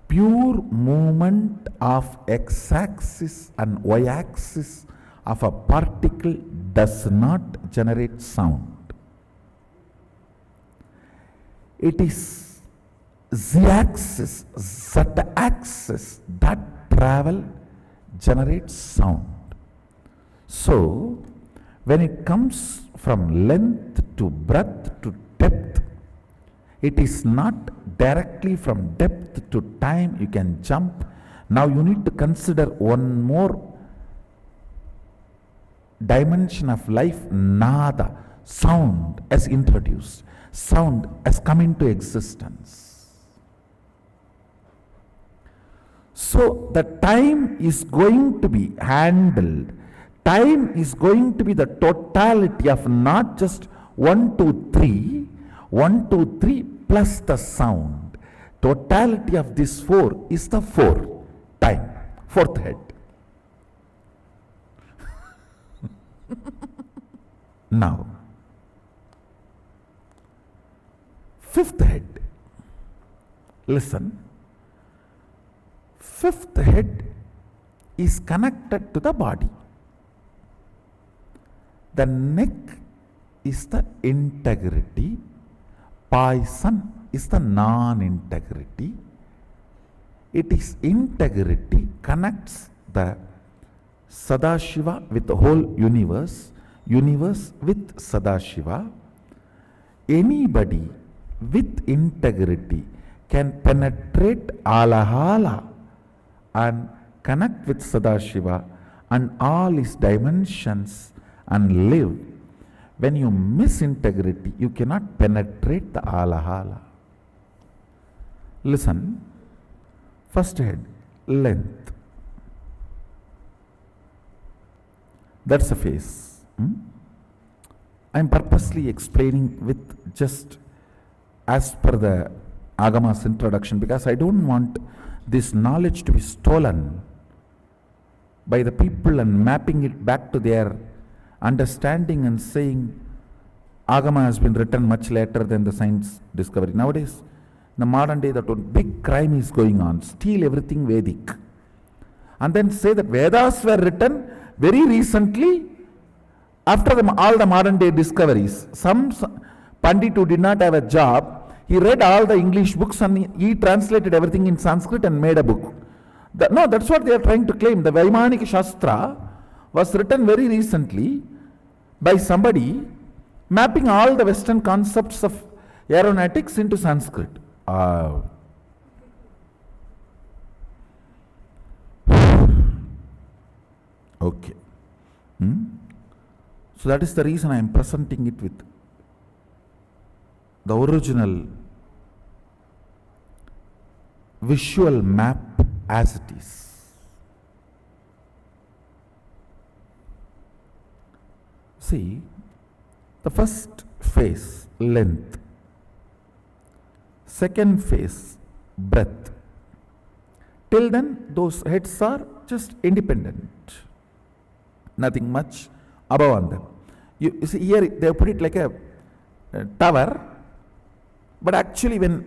pure movement of x-axis and y-axis of a particle does not generate sound. It is z-axis, z-axis that travel generates sound. So, when it comes from length to breadth to depth, it is not directly from depth to time you can jump. Now you need to consider one more dimension of life, nada, sound as introduced, sound has come into existence. So the time is going to be handled. Time is going to be the totality of not just 1, 2, 3, 1, 2, 3 plus the sound. Totality of this 4 is the 4, time, fourth head. Now, fifth head. Listen, fifth head is connected to the body. The neck is the integrity, poison is the non-integrity. It is integrity connects the Sadashiva with the whole universe, universe with Sadashiva. Anybody with integrity can penetrate Alahala and connect with Sadashiva and all his dimensions and live. When you miss integrity, you cannot penetrate the Alahala. Listen, first head, length. That's a face. I am purposely explaining with just as per the Agama's introduction, because I don't want this knowledge to be stolen by the people and mapping it back to their understanding and saying Agama has been written much later than the science discovery. Nowadays, in the modern day, that one big crime is going on, steal everything Vedic, and then say that Vedas were written very recently after all the modern day discoveries. Some Pandit who did not have a job, he read all the English books and he translated everything in Sanskrit and made a book. No, that's what they are trying to claim. The Vaimanika Shastra was written very recently by somebody mapping all the Western concepts of aeronautics into Sanskrit. Okay. So that is the reason I am presenting it with the original visual map as it is. See, the first phase, length. Second phase, breadth. Till then, those heads are just independent. Nothing much above on them. You see, here they put it like a tower, but actually when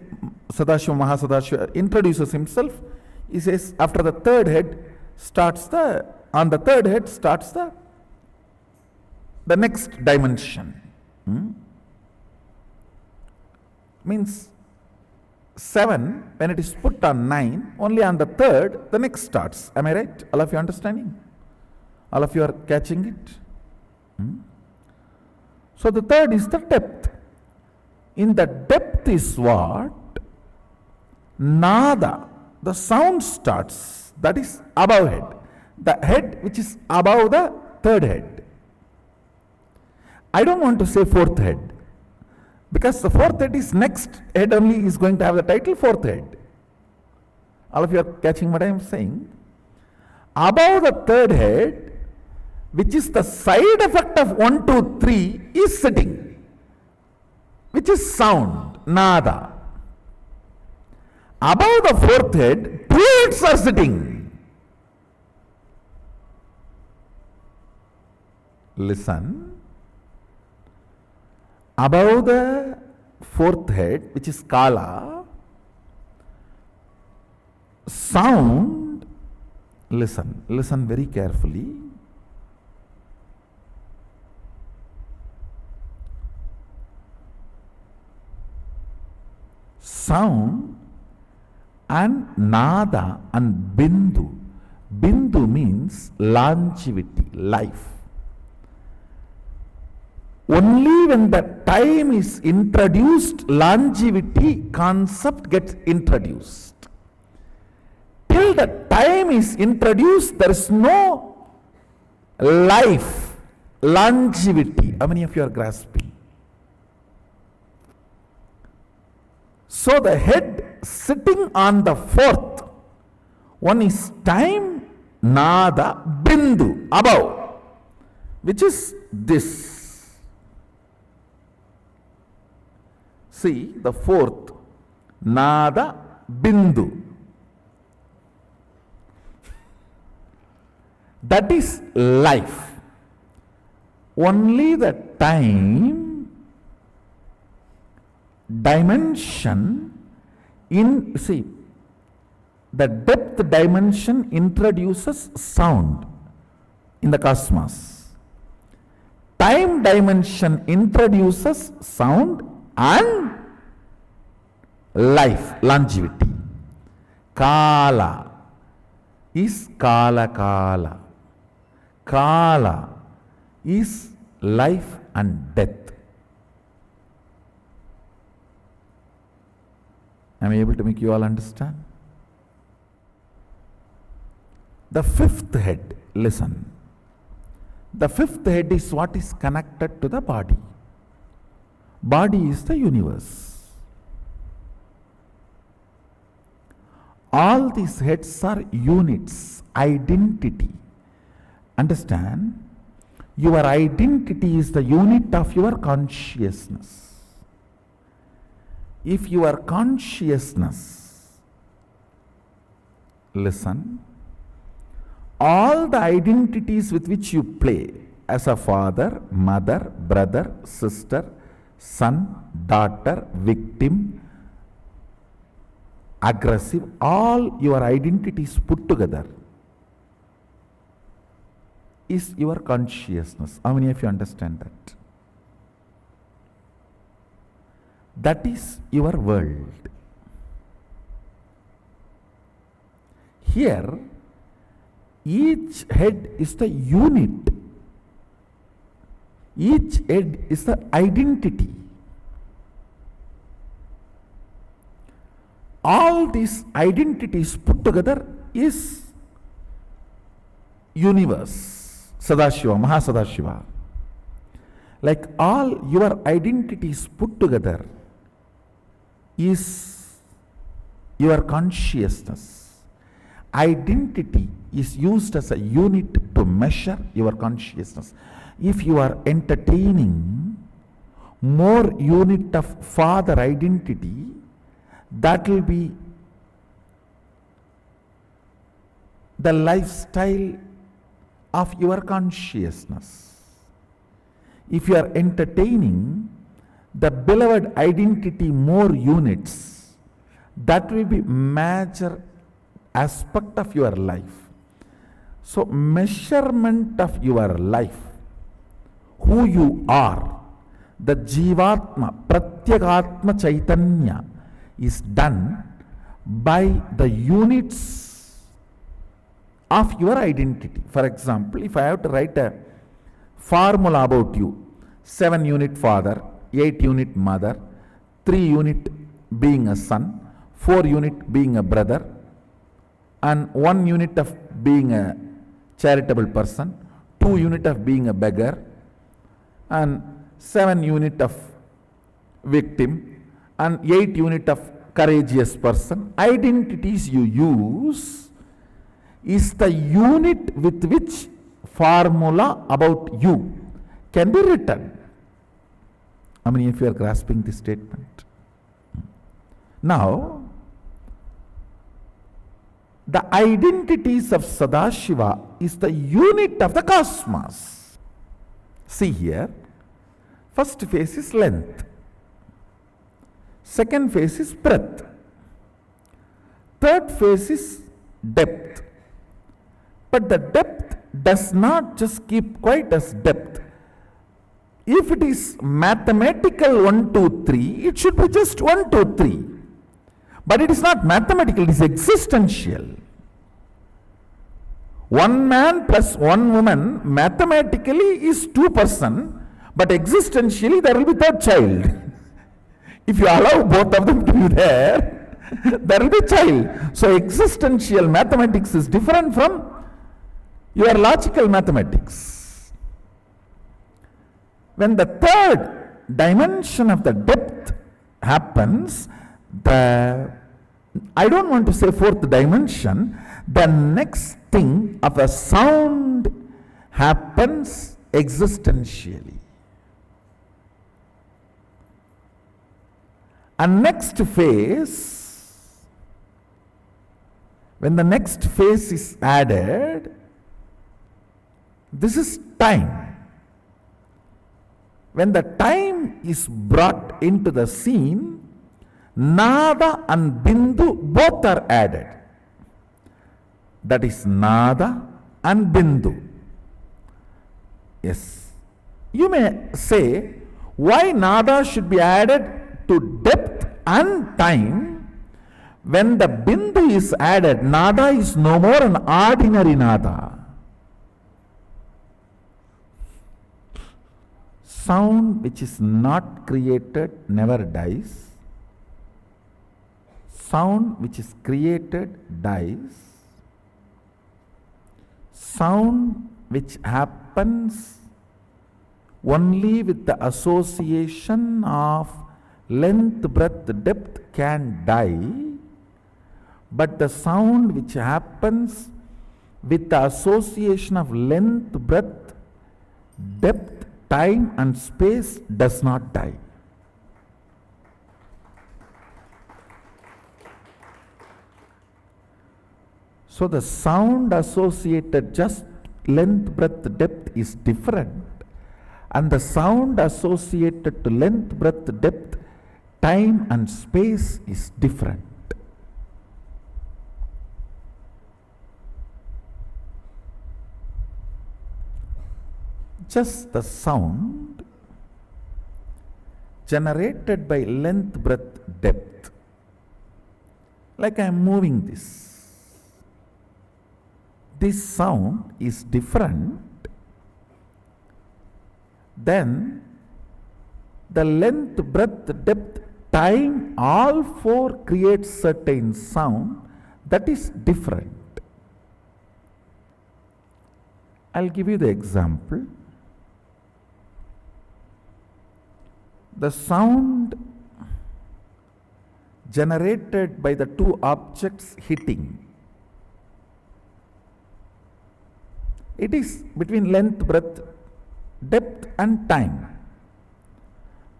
Sadashiva Mahasadashiva introduces himself, he says after the third head, starts on the third head starts the next dimension. Means 7, when it is put on 9, only on the third, the next starts. Am I right? All of you understanding? All of you are catching it? So the third is the depth. In the depth is what? Nada. The sound starts. That is above head. The head which is above the third head. I don't want to say fourth head, because the fourth head is next head only is going to have the title fourth head. All of you are catching what I am saying? Above the third head, which is the side effect of 1, 2, 3, is sitting, which is sound, nada. Above the fourth head, 2 heads are sitting. Listen. Above the fourth head, which is Kala, sound, listen very carefully. Sound and Nada and Bindu. Bindu means longevity, life. Only when the time is introduced, longevity concept gets introduced. Till the time is introduced, there is no life, longevity. How many of you are grasping? So the head sitting on the fourth, one is time, Nada, Bindu, above, which is this. See, the fourth, Nada, Bindu. That is life. Only the time dimension see, the depth dimension introduces sound in the cosmos. Time dimension introduces sound and life, longevity. Kala is Kala Kala. Kala is life and death. Am I able to make you all understand? The fifth head, listen. The fifth head is what is connected to the body. Body is the universe. All these heads are units, identity. Understand? Your identity is the unit of your consciousness. If your consciousness, listen, all the identities with which you play as a father, mother, brother, sister, son, daughter, victim, aggressive, all your identities put together is your consciousness. How many of you understand that? That is your world. Here, each head is the unit. Each head is the identity. All these identities put together is universe, Sadashiva, Mahasadashiva. Like all your identities put together is your consciousness. Identity is used as a unit to measure your consciousness. If you are entertaining more unit of father identity, that will be the lifestyle of your consciousness. If you are entertaining the beloved identity more units, that will be major aspect of your life. So, measurement of your life, who you are, the Jivatma, Pratyagatma Chaitanya is done by the units of your identity. For example, if I have to write a formula about you, 7 unit father, 8 unit mother, 3 unit being a son, 4 unit being a brother, and 1 unit of being a charitable person, 2 unit of being a beggar, and 7 unit of victim, and 8 unit of courageous person. Identities you use is the unit with which formula about you can be written. How many of you are grasping this statement? Now, the identities of Sadashiva is the unit of the cosmos. See here, first phase is length, second phase is breadth, third phase is depth. But the depth does not just keep quiet as depth. If it is mathematical 1, 2, 3, it should be just 1, 2, 3. But it is not mathematical, it is existential. One man plus one woman mathematically is 2 persons, but existentially there will be third child. If you allow both of them to be there, there will be child. So existential mathematics is different from your logical mathematics. When the third dimension of the depth happens, I don't want to say fourth dimension, the next thing of a sound happens existentially. And next phase, when the next phase is added, this is time. When the time is brought into the scene, Nada and Bindu both are added. That is Nada and Bindu. Yes. You may say, why Nada should be added to depth and time? When the Bindu is added, Nada is no more an ordinary Nada. Sound which is not created never dies. Sound which is created dies. Sound which happens only with the association of length, breadth, depth can die, but the sound which happens with the association of length, breadth, depth, time and space does not die. So the sound associated just length, breadth, depth is different, and the sound associated to length, breadth, depth, time and space is different. Just the sound generated by length, breadth, depth. Like I am moving this. This sound is different than the length, breadth, depth, time, all four create certain sound that is different. I'll give you the example. The sound generated by the two objects hitting, it is between length, breadth, depth and time.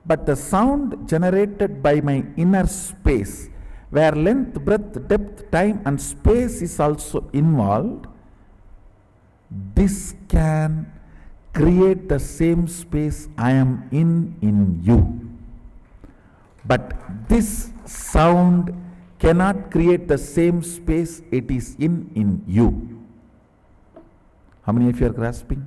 But the sound generated by my inner space, where length, breadth, depth, time and space is also involved, this can create the same space I am in you. But this sound cannot create the same space it is in you. How many of you are grasping?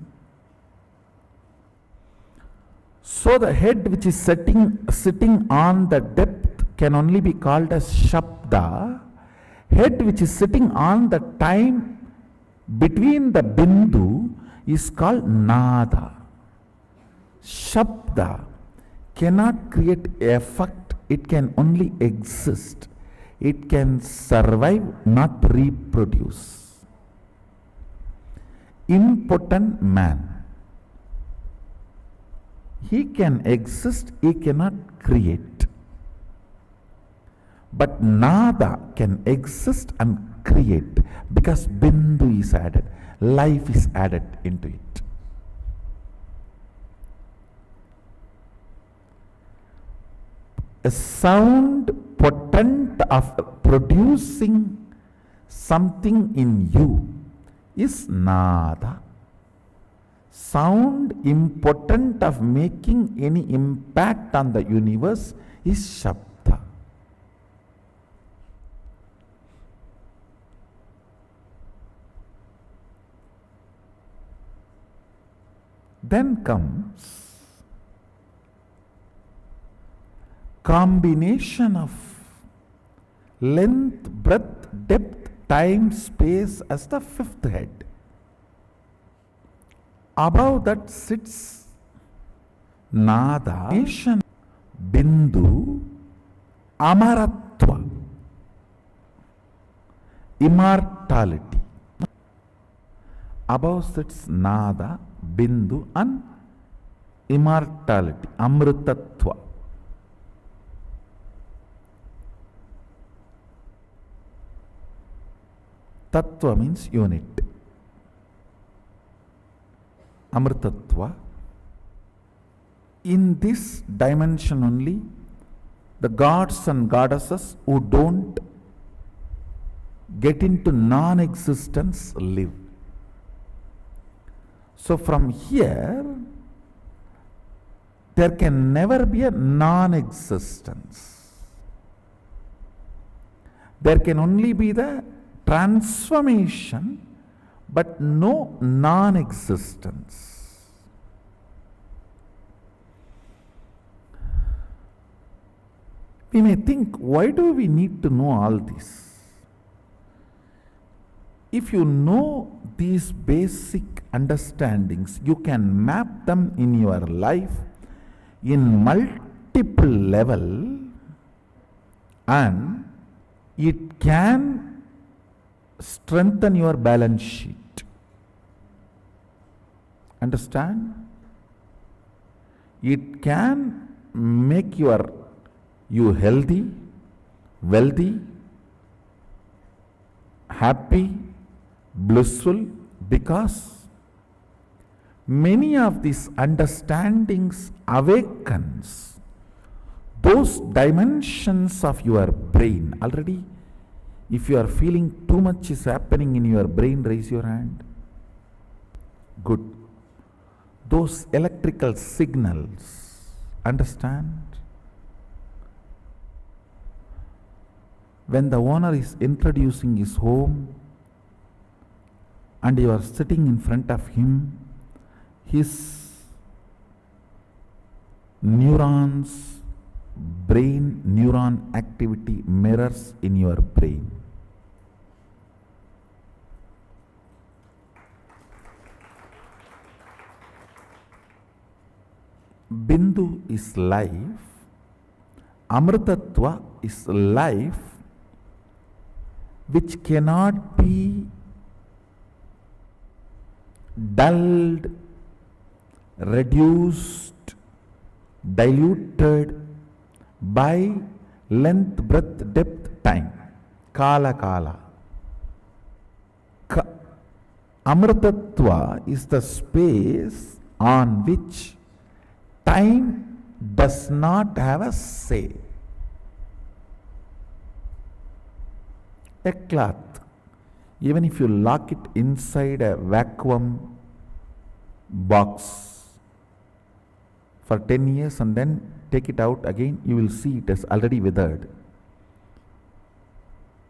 So the head which is sitting on the depth can only be called as Shabda. Head which is sitting on the time between the Bindu is called Nada. Shabda cannot create effect, it can only exist. It can survive, not reproduce. Impotent man. He can exist, he cannot create. But Nada can exist and create because Bindu is added, life is added into it. A sound potent of producing something in you is Nada. Sound impotent of making any impact on the universe is Shabda. Then comes combination of length, breadth, depth, time, space as the fifth head. Above that sits Nada, Bindu, Amaratva, immortality. Above sits Nada, Bindu and immortality, Amritatva. Tattva means unit. Amritatva. In this dimension only, the gods and goddesses who don't get into non-existence live. So from here, there can never be a non-existence. There can only be the transformation, but no non-existence. We may think, why do we need to know all this? If you know these basic understandings, you can map them in your life in multiple level, and it can strengthen your balance sheet. Understand? It can make you healthy, wealthy, happy, blissful, because many of these understandings awakens those dimensions of your brain. Already, if you are feeling too much is happening in your brain, raise your hand. Good. Those electrical signals, understand? When the owner is introducing his home and you are sitting in front of him, his neurons, brain neuron activity mirrors in your brain. Bindu is life, Amritatva is life which cannot be dulled, reduced, diluted by length, breadth, depth, time. Kala kala. Amritatva is the space on which time does not have a say. A cloth, even if you lock it inside a vacuum box for 10 years and then take it out again, you will see it has already withered.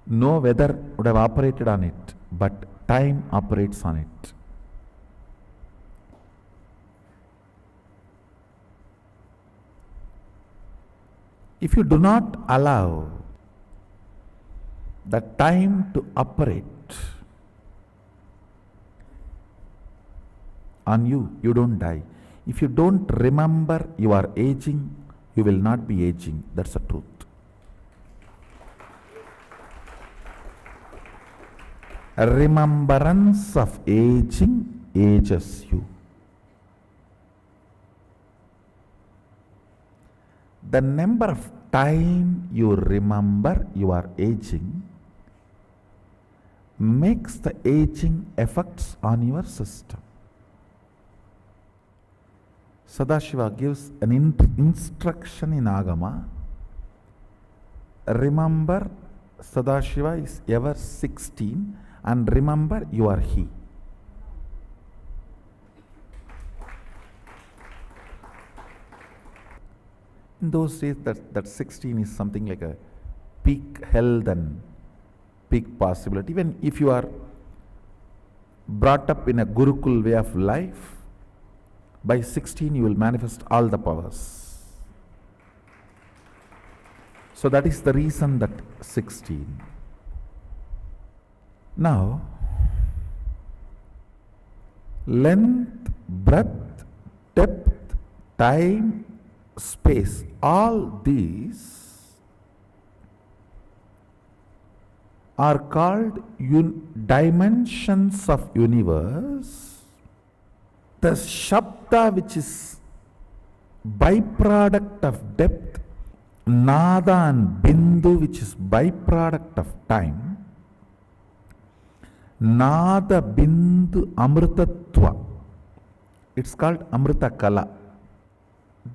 No weather would have operated on it, but time operates on it. If you do not allow the time to operate on you, you don't die. If you don't remember you are aging, you will not be aging. That's the truth. A remembrance of aging ages you. The number of time you remember you are aging makes the aging effects on your system. Sadashiva gives an instruction in Agama. Remember, Sadashiva is ever 16, and remember you are he. In those days, that 16 is something like a peak health and peak possibility. Even if you are brought up in a Gurukul way of life, by 16 you will manifest all the powers. So that is the reason that 16. Now, length, breadth, depth, time, space, all these are called dimensions of universe. The Shabda, which is byproduct of depth, Nada and Bindu, which is byproduct of time, Nada Bindu Amritatva, it's called Amrita Kala.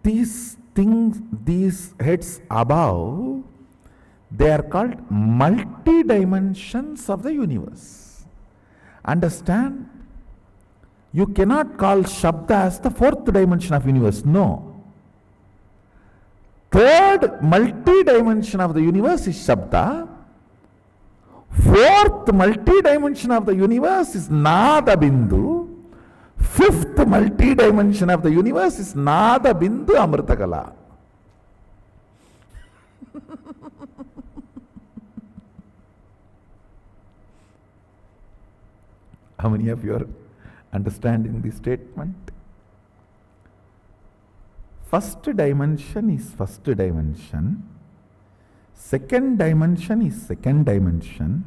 These things, these heads above, they are called multi-dimensions of the universe. Understand? You cannot call Shabda as the fourth dimension of universe. No. Third multi-dimension of the universe is Shabda. Fourth multi-dimension of the universe is Nada Bindu. Fifth multi-dimension of the universe is Nada Bindu Amritakala. How many of you are understanding the statement? First dimension is first dimension. Second dimension is second dimension.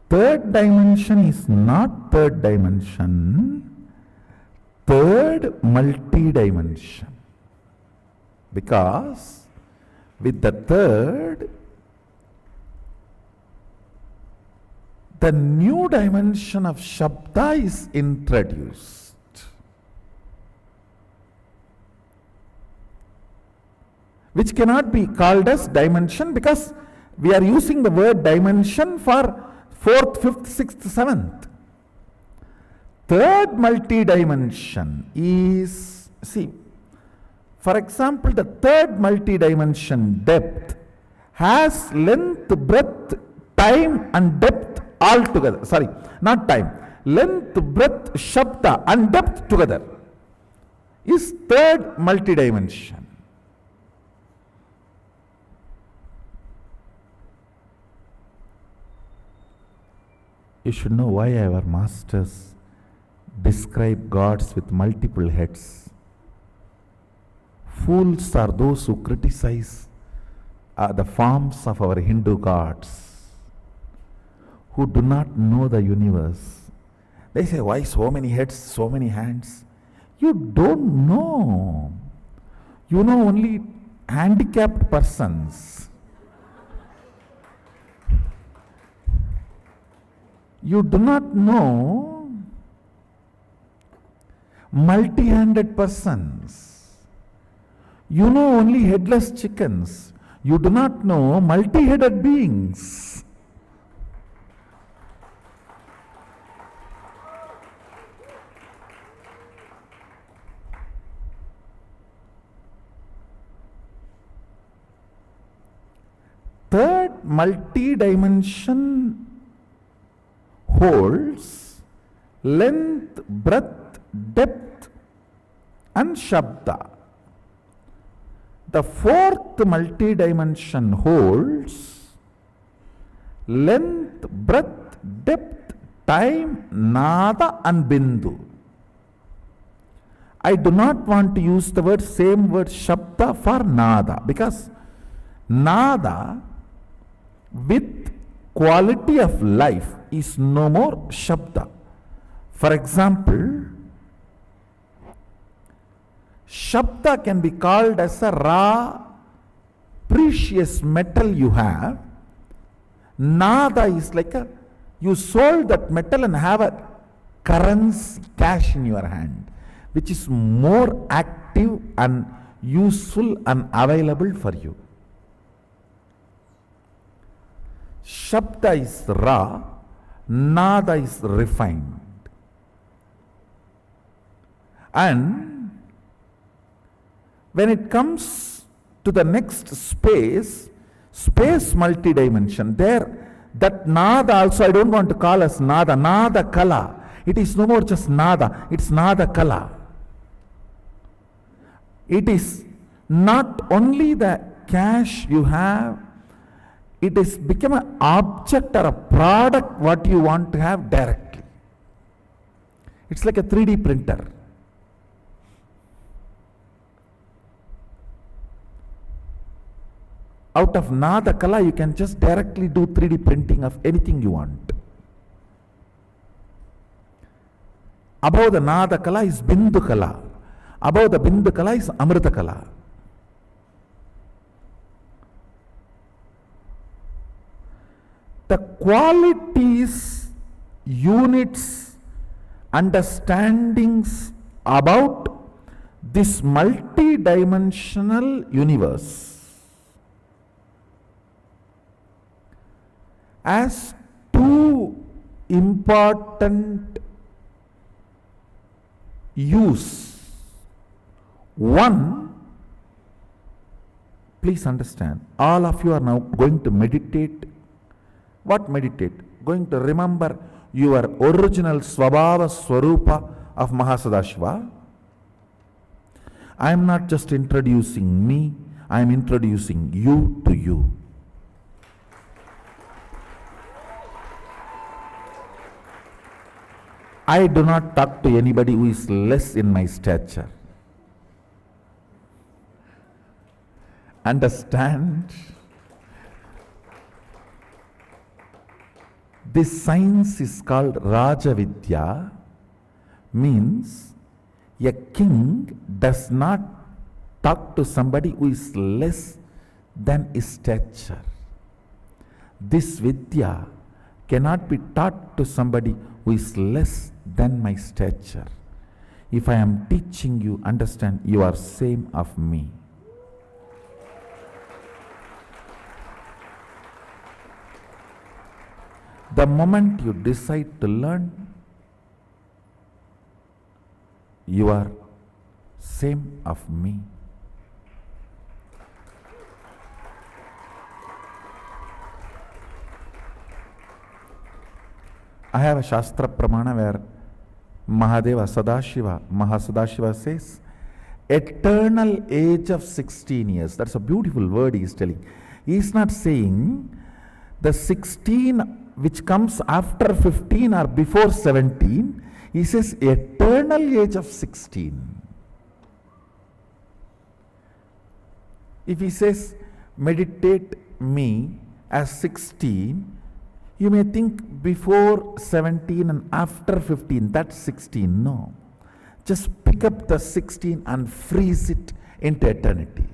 Third dimension is not third dimension. Third multi-dimension. Because with the third, the new dimension of Shabda is introduced. Which cannot be called as dimension because we are using the word dimension for fourth, fifth, sixth, seventh. Third multi-dimension is, see, for example, the third multi-dimension depth has length, breadth, time and depth all together. Sorry, not time. Length, breadth, Shabda and depth together is third multi-dimension. You should know why our masters describe gods with multiple heads. Fools are those who criticize the forms of our Hindu gods, who do not know the universe. They say, why so many heads, so many hands? You don't know. You know only handicapped persons. You do not know multi-handed persons. You know only headless chickens. You do not know multi-headed beings. Third multi-dimension holds length, breadth, depth and Shabda. The fourth multi-dimension holds length, breadth, depth, time, nada and bindu. I do not want to use the same word shabda for nada, because nada with quality of life is no more shabda. For example, shabda can be called as a raw, precious metal you have. Nada is like you sold that metal and have a currency, cash in your hand, which is more active and useful and available for you. Shabda is raw, nada is refined. And when it comes to the next space multidimension, there that nada also I don't want to call as nada kala. It is no more just nada, it's nada kala. It is not only the cash you have, it is become an object or a product what you want to have directly. It's like a 3D printer. Out of nada kala, you can just directly do 3D printing of anything you want. Above the nada kala is bindu kala. Above the bindu kala is amrita kala. The qualities, units, understandings about this multi-dimensional universe as two important use. One, please understand, all of you are now going to meditate. What meditate? Going to remember your original Swabhava Swarupa of Mahasadashiva. I am not just introducing me, I am introducing you to you. I do not talk to anybody who is less in my stature. Understand? This science is called Rajavidya, means a king does not talk to somebody who is less than his stature. This Vidya cannot be taught to somebody who is less than my stature. If I am teaching you, understand, you are same of me. The moment you decide to learn, you are same of me. I have a Shastra Pramana where Mahadeva Mahasadashiva says, eternal age of 16 years. That's a beautiful word he is telling. He is not saying the 16 which comes after 15 or before 17. He says eternal age of 16. If he says meditate me as 16, you may think before 17 and after 15, that's 16. No. Just pick up the 16 and freeze it into eternity.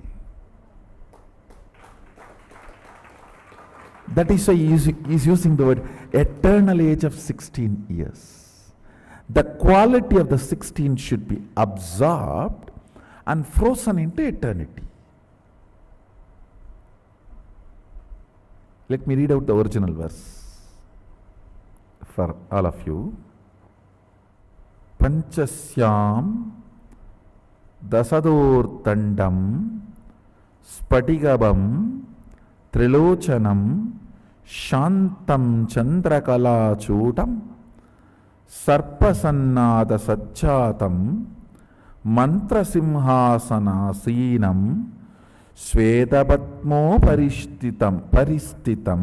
That is why he is using the word eternal age of 16 years. The quality of the 16 should be absorbed and frozen into eternity. Let me read out the original verse for all of you. Panchasyam dasadur tandam spatigabam trilochanam shantam chandrakala chutam sarpasannada sajjatam mantrasimhasanasinam శ్వేతపద్మో పరిస్థితం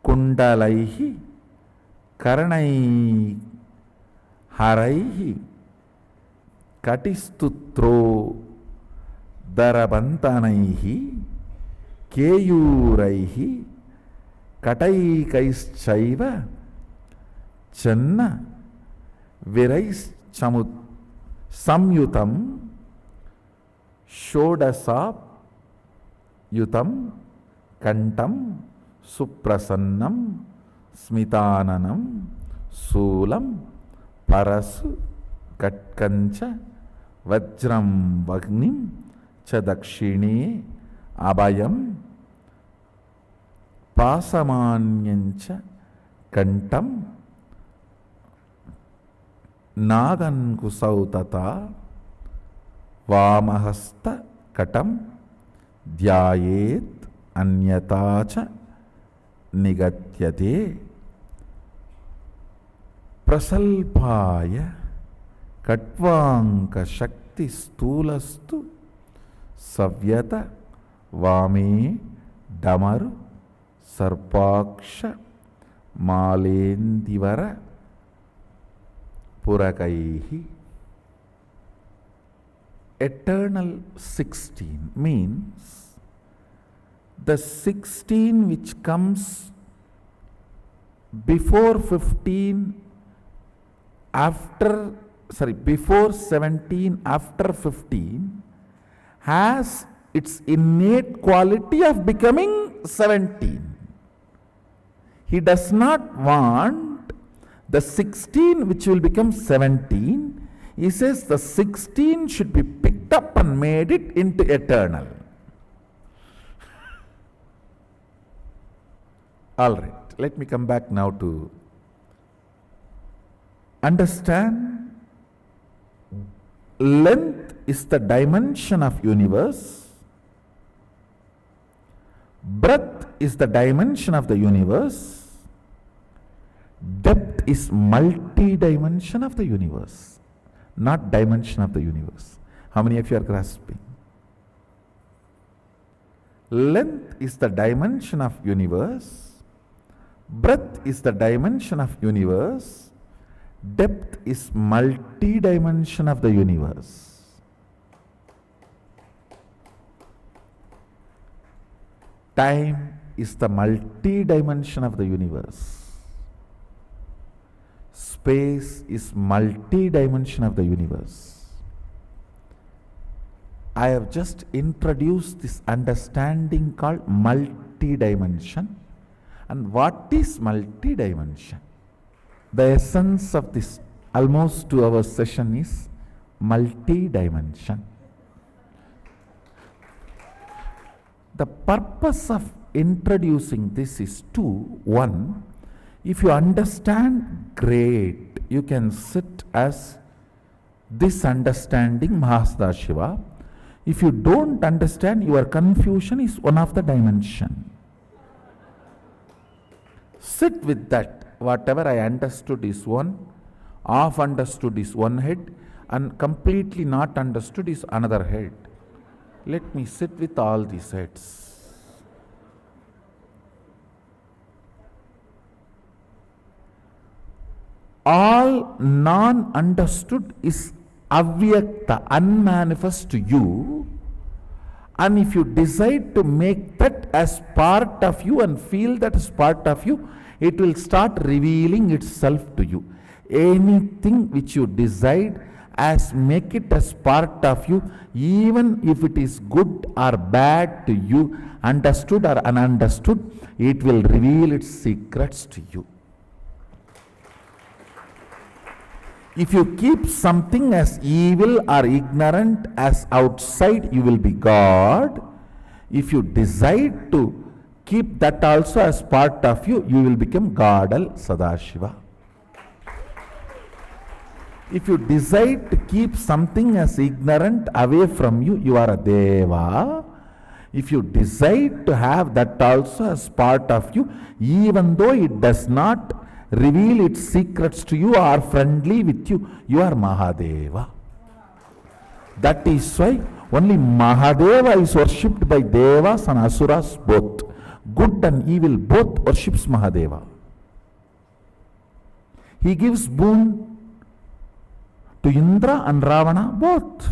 కుండలైః కర్ణైః కటిస్తుత్రో దరబంతనైః కేయూరైః కటైకైశ్చైవ చన్న విరైశ్చము సంయుతం షోడశాయుతం కంఠం సుప్రసన్నం స్మితాననం శూలం పరసు కట్కంచ వజ్రం వగ్నిం చ దక్షిణే అభయం పాసమాన్యంచ కంఠం నాగన్కుశౌ తథా వామహస్త కటం ధ్యాయేత్ అన్యతా చ నిగత్యతే ప్రసల్పాయ కట్వాంక శక్తి స్థూలస్తు సవ్యత వామే డమరు సర్పాక్ష మాలేందివర పురకైః. Eternal 16 means the 16 which comes before 15, before 17, after 15 has its innate quality of becoming 17. He does not want the 16 which will become 17. He says the 16 should be picked up and made it into eternal. All right, let me come back now to understand. Length is the dimension of universe. Breadth is the dimension of the universe. Depth is multi-dimension of the universe, not dimension of the universe. How many of you are grasping? Length is the dimension of universe. Breadth is the dimension of universe. Depth is multi-dimension of the universe. Time is the multi-dimension of the universe. Space is multi-dimension of the universe. I have just introduced this understanding called multi-dimension. And what is multi-dimension? The essence of this almost 2 hour session is multi-dimension. The purpose of introducing this is two. One, if you understand, great. You can sit as this understanding Mahasada. If you don't understand, your confusion is one of the dimension. Sit with that. Whatever I understood is one, half understood is one head, and completely not understood is another head. Let me sit with all these heads. All non-understood is avyakta, unmanifest to you, and if you decide to make that as part of you and feel that as part of you, it will start revealing itself to you. Anything which you decide as make it as part of you, even if it is good or bad to you, understood or ununderstood, it will reveal its secrets to you. If you keep something as evil or ignorant as outside, you will be God. If you decide to keep that also as part of you, you will become Godal Sadashiva. If you decide to keep something as ignorant away from you, you are a Deva. If you decide to have that also as part of you, even though it does not reveal its secrets to you or friendly with you, you are Mahadeva. That is why Only Mahadeva is worshipped by Devas and Asuras both. Good and evil both worships Mahadeva. He gives boon to Indra and Ravana both.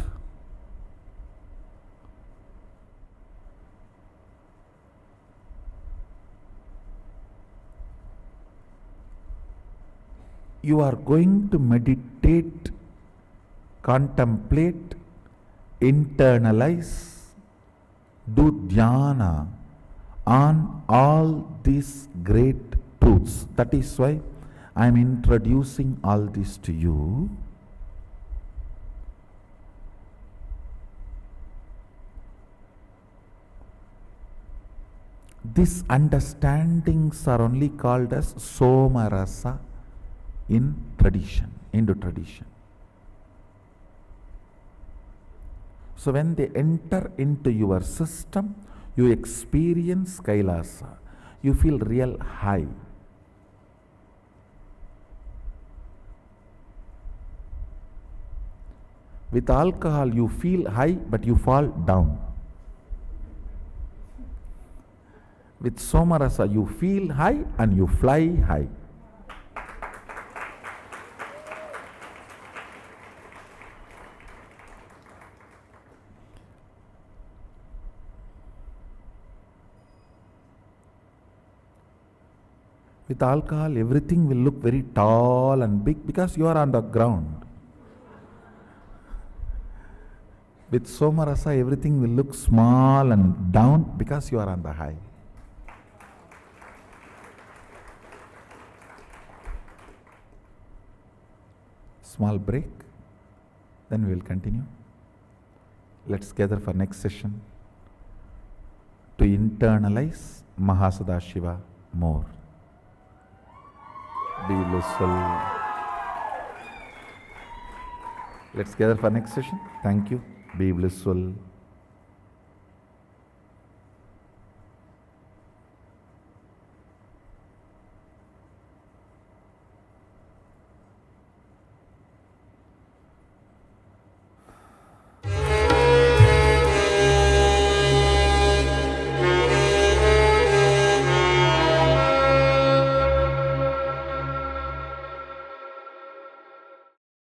You are going to meditate, contemplate, internalize, do dhyana on all these great truths. That is why I am introducing all this to you. These understandings are only called as Somarasa in tradition, Hindu tradition. So when they enter into your system, you experience Kailasa. You feel real high. With alcohol, you feel high, but you fall down. With Somarasa, you feel high and you fly high. With alcohol, everything will look very tall and big because you are on the ground. With Somarasa, everything will look small and down because you are on the high. Small break, then we will continue. Let's gather for next session to internalize Mahasadashiva more. Be blissful. Let's gather for next session. Thank you. Be blissful.